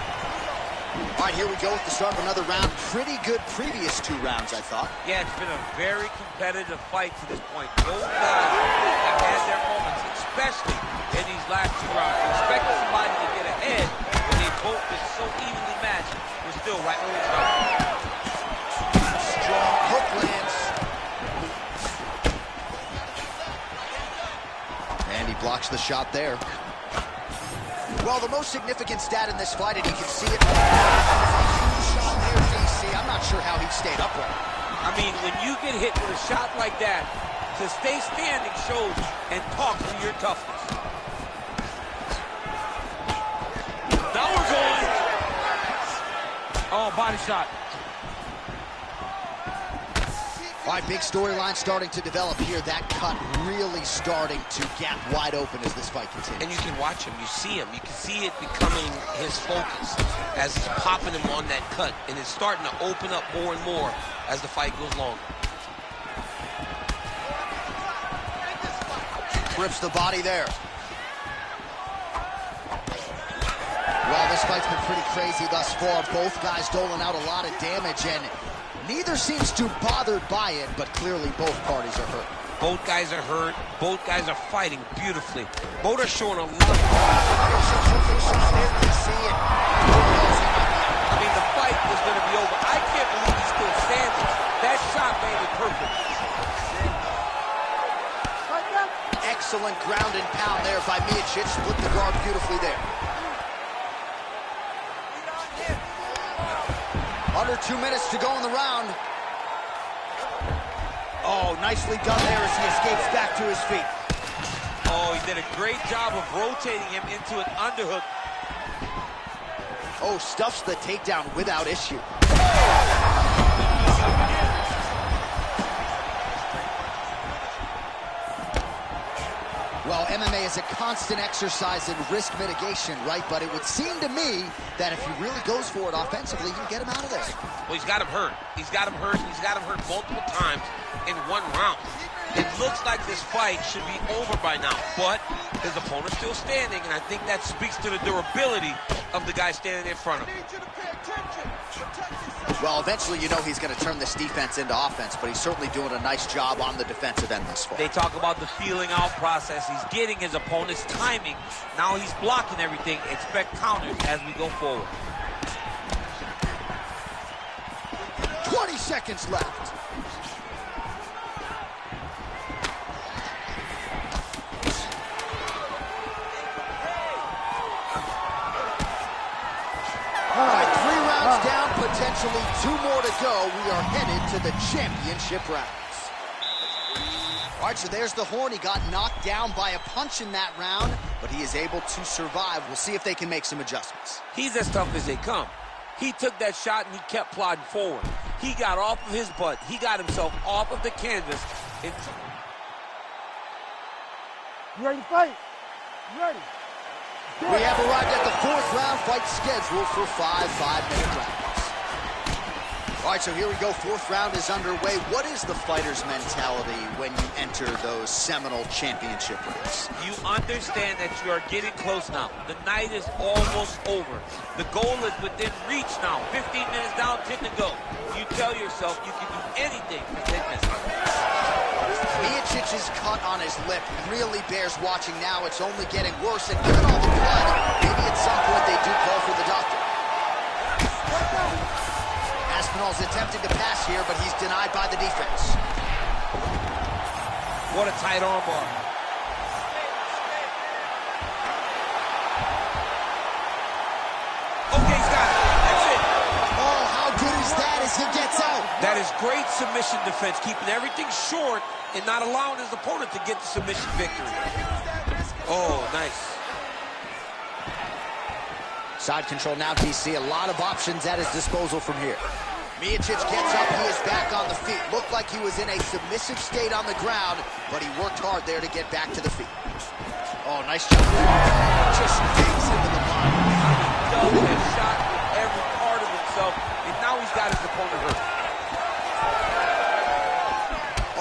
All right, here we go with the start of another round. Pretty good previous 2 rounds, I thought. Yeah, it's been a very competitive fight to this point. Both guys have had their moments, especially in these last 2 rounds. We expected somebody to get ahead, but they both been so evenly matched. We're still right where we started. Strong hook lands. And he blocks the shot there. Well, the most significant stat in this fight, and you can see it. Shot there, DC. I'm not sure how he stayed upright. I mean, when you get hit with a shot like that, to stay standing shows and talks to your toughness. Now we're going. Oh, body shot. All right, big storyline starting to develop here. That cut really starting to gap wide open as this fight continues. And you can watch him, you see him, you can see it becoming his focus as he's popping him on that cut, and it's starting to open up more and more as the fight goes longer. Grips the body there. Well, this fight's been pretty crazy thus far. Both guys doling out a lot of damage, and neither seems too bothered by it, but clearly both parties are hurt. Both guys are hurt. Both guys are fighting beautifully. Both are showing a lot of... See it. I mean, the fight is going to be over. I can't believe he's still standing. That shot landed perfect. Excellent ground and pound there by Miocic. Split the guard beautifully there. Under 2 minutes to go in the round. Oh, nicely done there as he escapes back to his feet. Oh, he did a great job of rotating him into an underhook. Oh, stuffs the takedown without issue. Well, MMA is a constant exercise in risk mitigation, right? But it would seem to me that if he really goes for it offensively, you can get him out of there. Well, he's got him hurt. He's got him hurt. He's got him hurt multiple times in 1 round. It looks like this fight should be over by now, but his opponent's still standing, and I think that speaks to the durability of the guy standing in front of him. Well, eventually you know he's going to turn this defense into offense, but he's certainly doing a nice job on the defensive end this far. They talk about the feeling out process. He's getting his opponent's timing. Now he's blocking everything. Expect counters as we go forward. 20 seconds left. All right, 3 rounds down, potentially 2 more to go. We are headed to the championship rounds. All right, so there's the horn. He got knocked down by a punch in that round, but he is able to survive. We'll see if they can make some adjustments. He's as tough as they come. He took that shot and he kept plodding forward. He got off of his butt. He got himself off of the canvas. You ready to fight? You ready? We have arrived at the 4th round, fight scheduled for 5 5-minute rounds. All right, so here we go. Fourth round is underway. What is the fighter's mentality when you enter those seminal championship rings? You understand that you are getting close now. The night is almost over. The goal is within reach now. 15 minutes down, 10 to go. You tell yourself you can do anything to take this one. Miocic's cut on his lip really bears watching now. It's only getting worse, and given all the blood, maybe at some point they do call for the doctor. Aspinall's attempting to pass here, but he's denied by the defense. What a tight armbar. Okay, he's got it. That's it. Oh, how good is that as he gets out? That is great submission defense, keeping everything short and not allowing his opponent to get the submission victory. Oh, nice. Side control now, DC. A lot of options at his disposal from here. Miocic gets up. He is back on the feet. Looked like he was in a submissive state on the ground, but he worked hard there to get back to the feet. Oh, nice job. Just digs into the body. Does that shot with every part of himself, and now he's got his opponent hurt.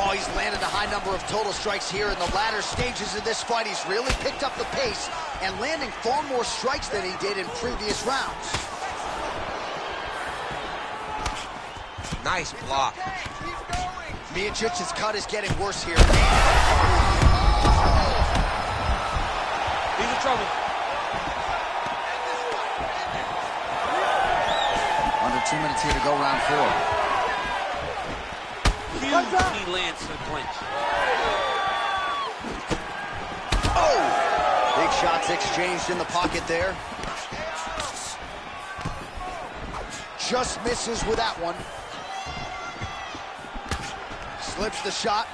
Oh, he's landed a high number of total strikes here in the latter stages of this fight. He's really picked up the pace and landing far more strikes than he did in previous rounds. Nice block. Miocic's cut is getting worse here. He's in trouble. Under 2 minutes here to go, round 4. Huge knee lands to the clinch. Oh! Big shots exchanged in the pocket there. Just misses with that one. Slips the shot.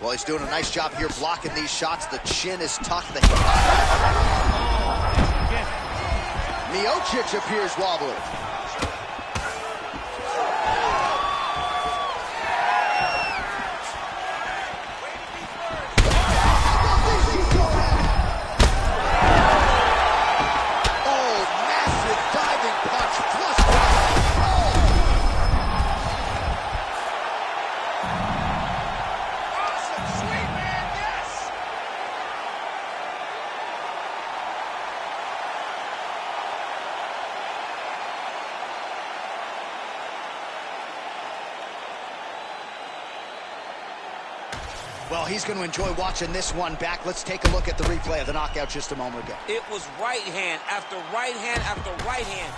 Well, he's doing a nice job here blocking these shots. The chin is tucked. Miocic appears wobbly. Well, he's going to enjoy watching this one back. Let's take a look at the replay of the knockout just a moment ago. It was right hand after right hand after right hand.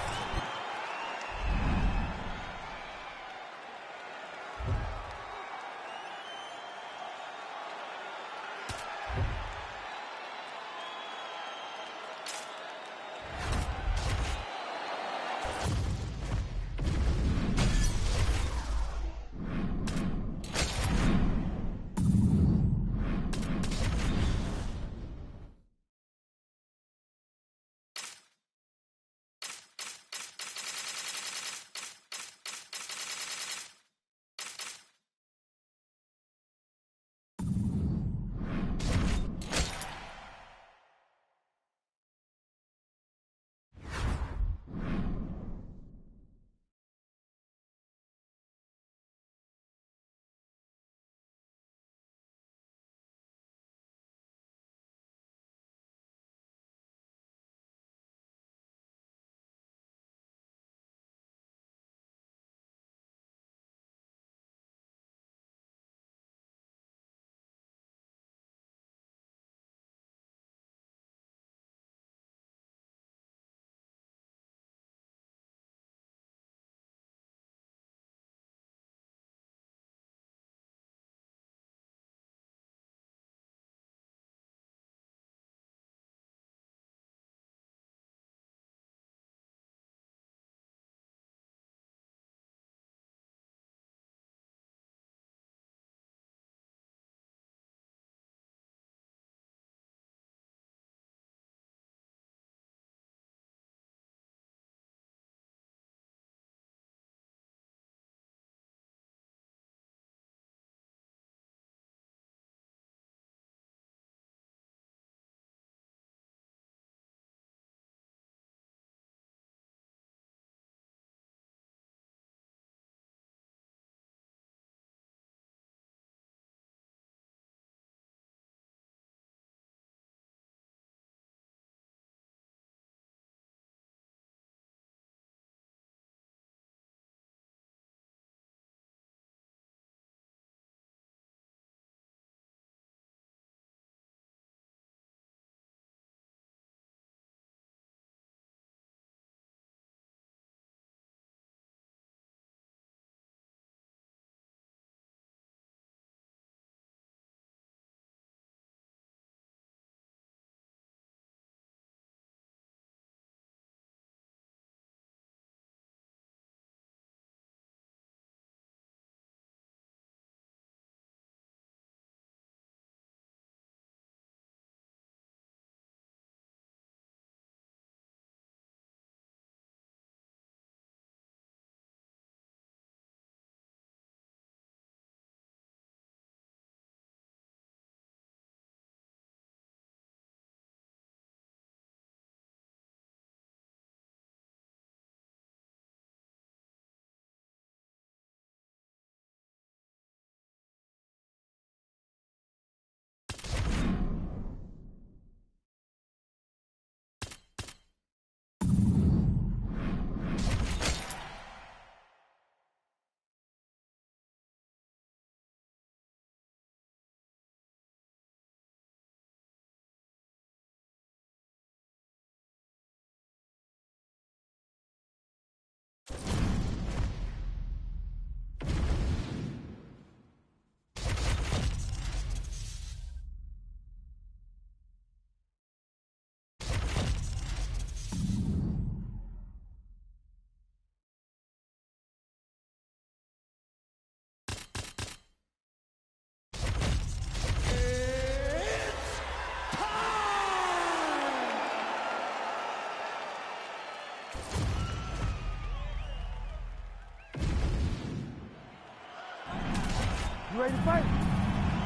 You ready to fight?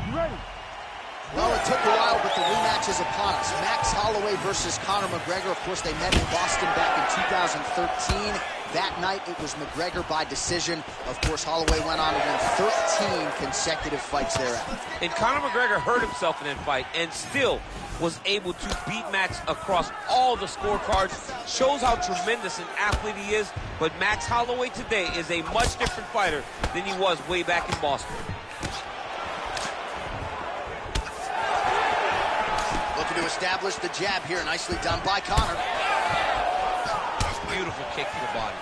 You ready? Well, it took a while, but the rematch is upon us. Max Holloway versus Conor McGregor. Of course, they met in Boston back in 2013. That night, it was McGregor by decision. Of course, Holloway went on to win 13 consecutive fights thereafter. And Conor McGregor hurt himself in that fight and still was able to beat Max across all the scorecards. Shows how tremendous an athlete he is. But Max Holloway today is a much different fighter than he was way back in Boston. Looking to establish the jab here. Nicely done by Conor. Beautiful kick to the body.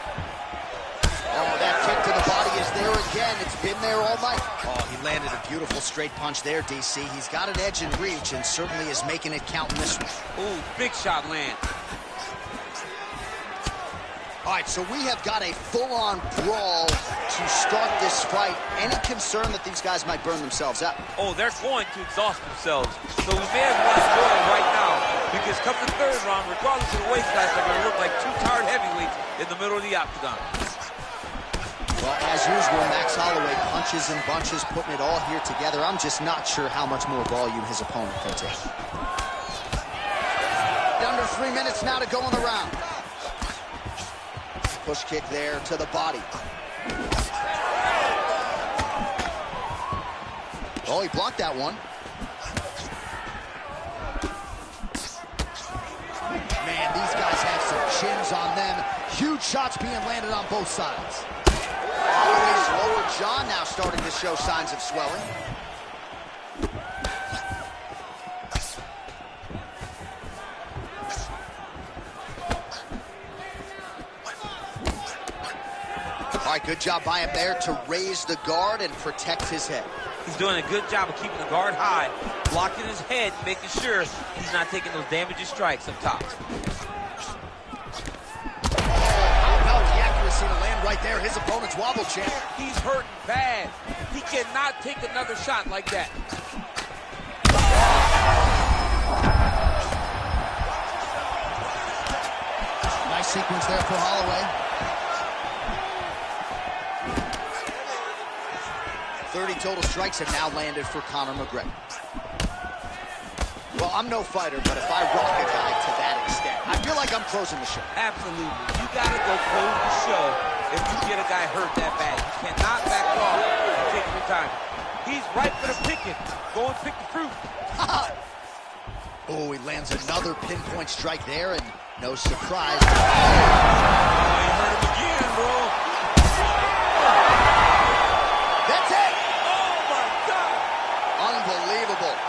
Oh, that kick to the body is there again. It's been there all night. Oh, he landed a beautiful straight punch there, DC. He's got an edge in reach and certainly is making it count in this one. Ooh, big shot land. All right, so we have got a full-on brawl to start this fight. Any concern that these guys might burn themselves out? Oh, they're going to exhaust themselves. So we may have one scoring right now because come the third round, regardless of the weight class, they're going to look like two tired heavyweights in the middle of the octagon. Well, as usual, Max Holloway punches and bunches, putting it all here together. I'm just not sure how much more volume his opponent can take. Under 3 minutes now to go in the round. Push kick there to the body. Oh, he blocked that one. Man, these guys have some chins on them. Huge shots being landed on both sides. Holloway's lower jaw now starting to show signs of swelling. All right, good job by him there to raise the guard and protect his head. He's doing a good job of keeping the guard high, blocking his head, making sure he's not taking those damaging strikes up top. To land right there, his opponent's wobble champ. He's hurting bad. He cannot take another shot like that. Nice sequence there for Holloway. 30 total strikes have now landed for Conor McGregor. Well, I'm no fighter, but if I rock a guy to that extent, I feel like I'm closing the show. Absolutely. You got to go close the show if you get a guy hurt that bad. You cannot back off and take your time. He's ripe for the picking. Go and pick the fruit. Oh, he lands another pinpoint strike there, and no surprise. Oh, he hurt him again, bro. That's it! Oh, my God! Unbelievable.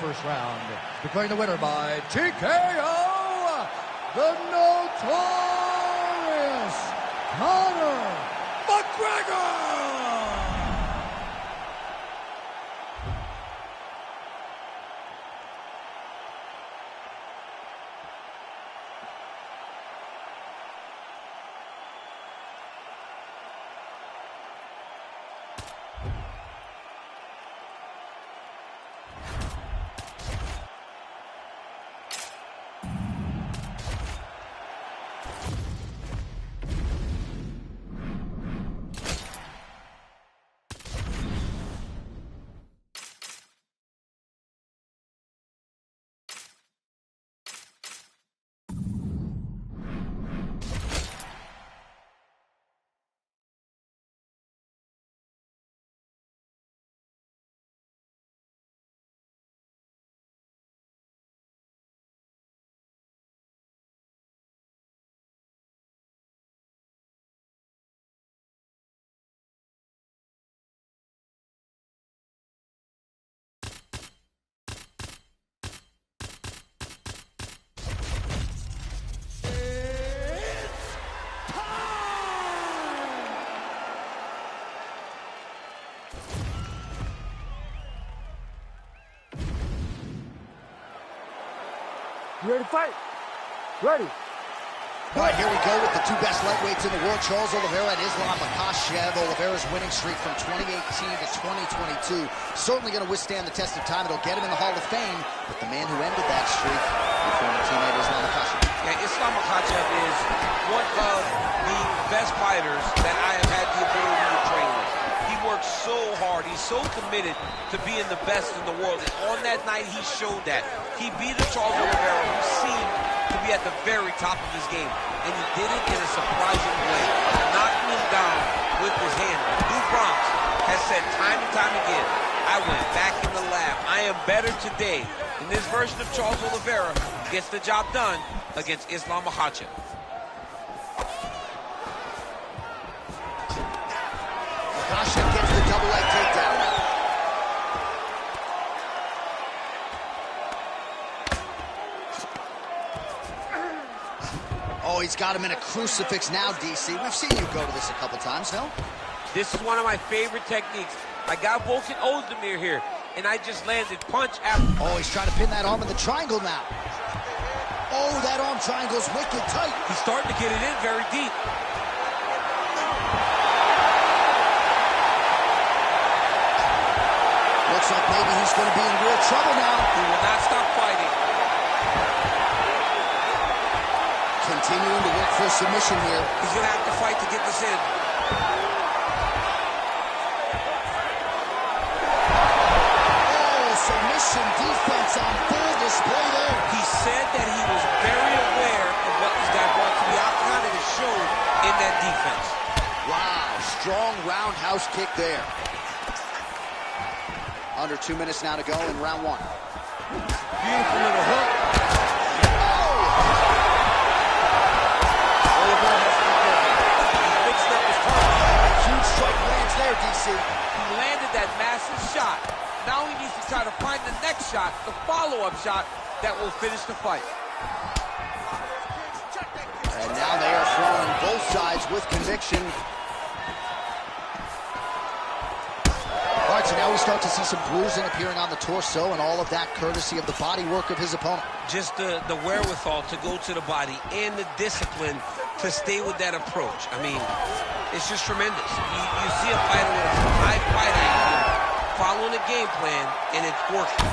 First round, declaring the winner by TKO, the notorious Conor McGregor! You ready to fight? Ready. All right, here we go with the two best lightweights in the world, Charles Oliveira and Islam Makhachev. Oliveira's winning streak from 2018 to 2022. Certainly going to withstand the test of time. It'll get him in the Hall of Fame. But the man who ended that streak, your former teammate Islam Makhachev. Yeah, Islam Makhachev is one of the best fighters that I have had the ability to train with. He works so hard. He's so committed to being the best in the world. And on that night, he showed that. He beat a Charles Oliveira who seemed to be at the very top of his game. And he did it in a surprising way, knocking him down with his hand. Lou Bronx has said time and time again, I went back in the lab. I am better today. And this version of Charles Oliveira gets the job done against Islam Makhachev. Makhachev gets the double leg takedown. Oh, he's got him in a crucifix now, DC. We've seen you go to this a couple times, no? This is one of my favorite techniques. I got Volkan Ozdemir here, and I just landed punch after. Oh, he's trying to pin that arm in the triangle now. Oh, that arm triangle's wicked tight. He's starting to get it in very deep. Looks like maybe he's going to be in real trouble now. He will not stop fighting. Continuing to work for a submission here. He's going to have to fight to get this in. Oh, submission defense on full display there. He said that he was very aware of what this guy brought to the octagon, and it showed in that defense. Wow, strong roundhouse kick there. Under 2 minutes now to go in round one. Beautiful little hook. DC. He landed that massive shot. Now he needs to try to find the next shot, the follow-up shot that will finish the fight. And now they are throwing both sides with conviction. All right, so now we start to see some bruising appearing on the torso, and all of that courtesy of the body work of his opponent. Just the wherewithal to go to the body and the discipline to stay with that approach. I mean, it's just tremendous. You see a fighter with a high fight IQ following a game plan, and it's working.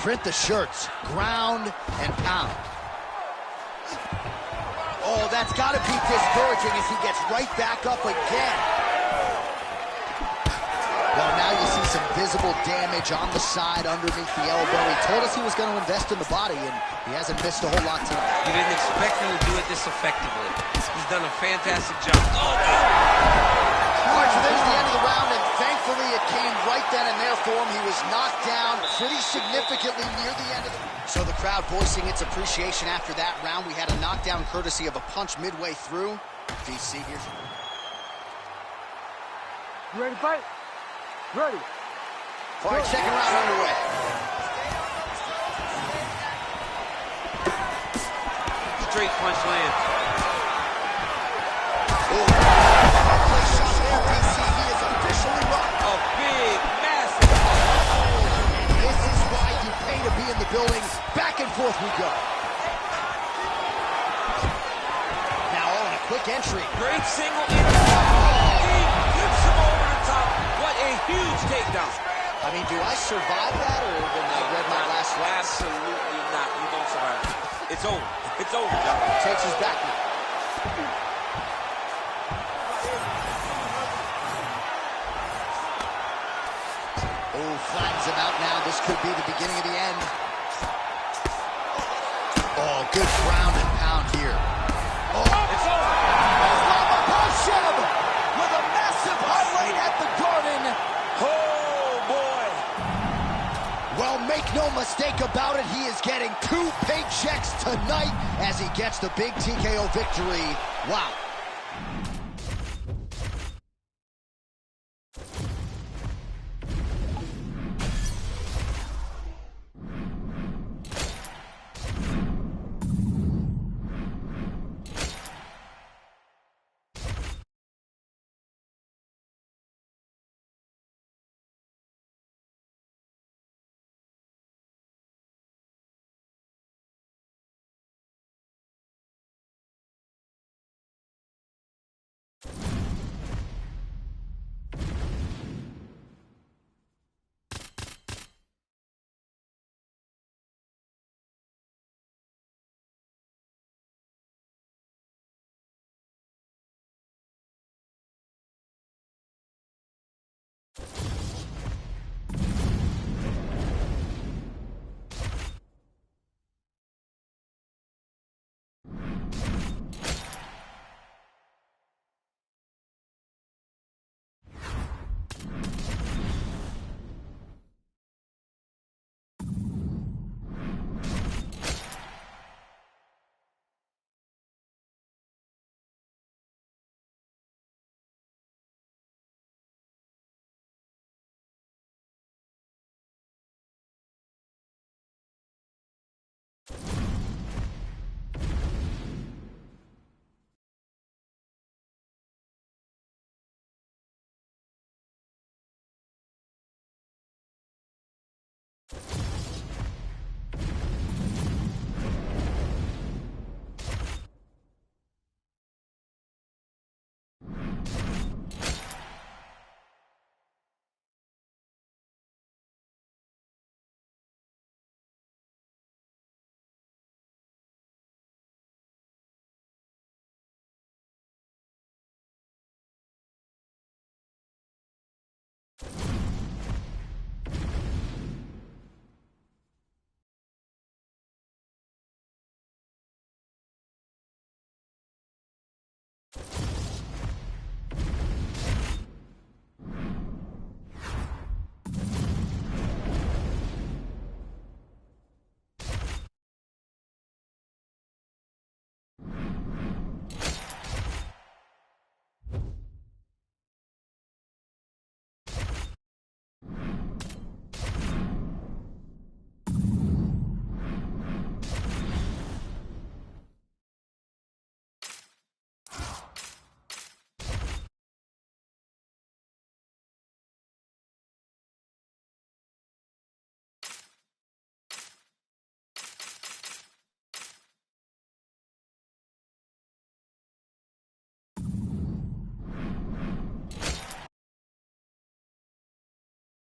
Print the shirts, ground and pound. Oh, that's got to be discouraging as he gets right back up again. Well, now you see some visible damage on the side underneath the elbow. He told us he was going to invest in the body, and he hasn't missed a whole lot tonight. You didn't expect him to do it this effectively. He's done a fantastic job. Oh, no! All right, so there's the end of the round, and thankfully it came right then and there for him. He was knocked down pretty significantly near the end of the... So the crowd voicing its appreciation after that round. We had a knockdown courtesy of a punch midway through. DC, here's... You ready to fight? Ready. All right, second round underway. Straight punch lands. A big, massive. This is why you pay to be in the building. Back and forth we go. Now, oh, and a quick entry. Great single in. He flips him over the top. What a huge takedown. I mean, do I survive that, or when I read my last one? Absolutely not. You don't survive. It's over. It's over, John. Takes his back. Oh, flattens him out now. This could be the beginning of the end. Oh, good ground and pound here. Oh, It's over. Islam Makhachev with a massive highlight at the Garden. Oh, boy. Well, make no mistake about it, he is getting 2 paychecks tonight as he gets the big TKO victory. Wow.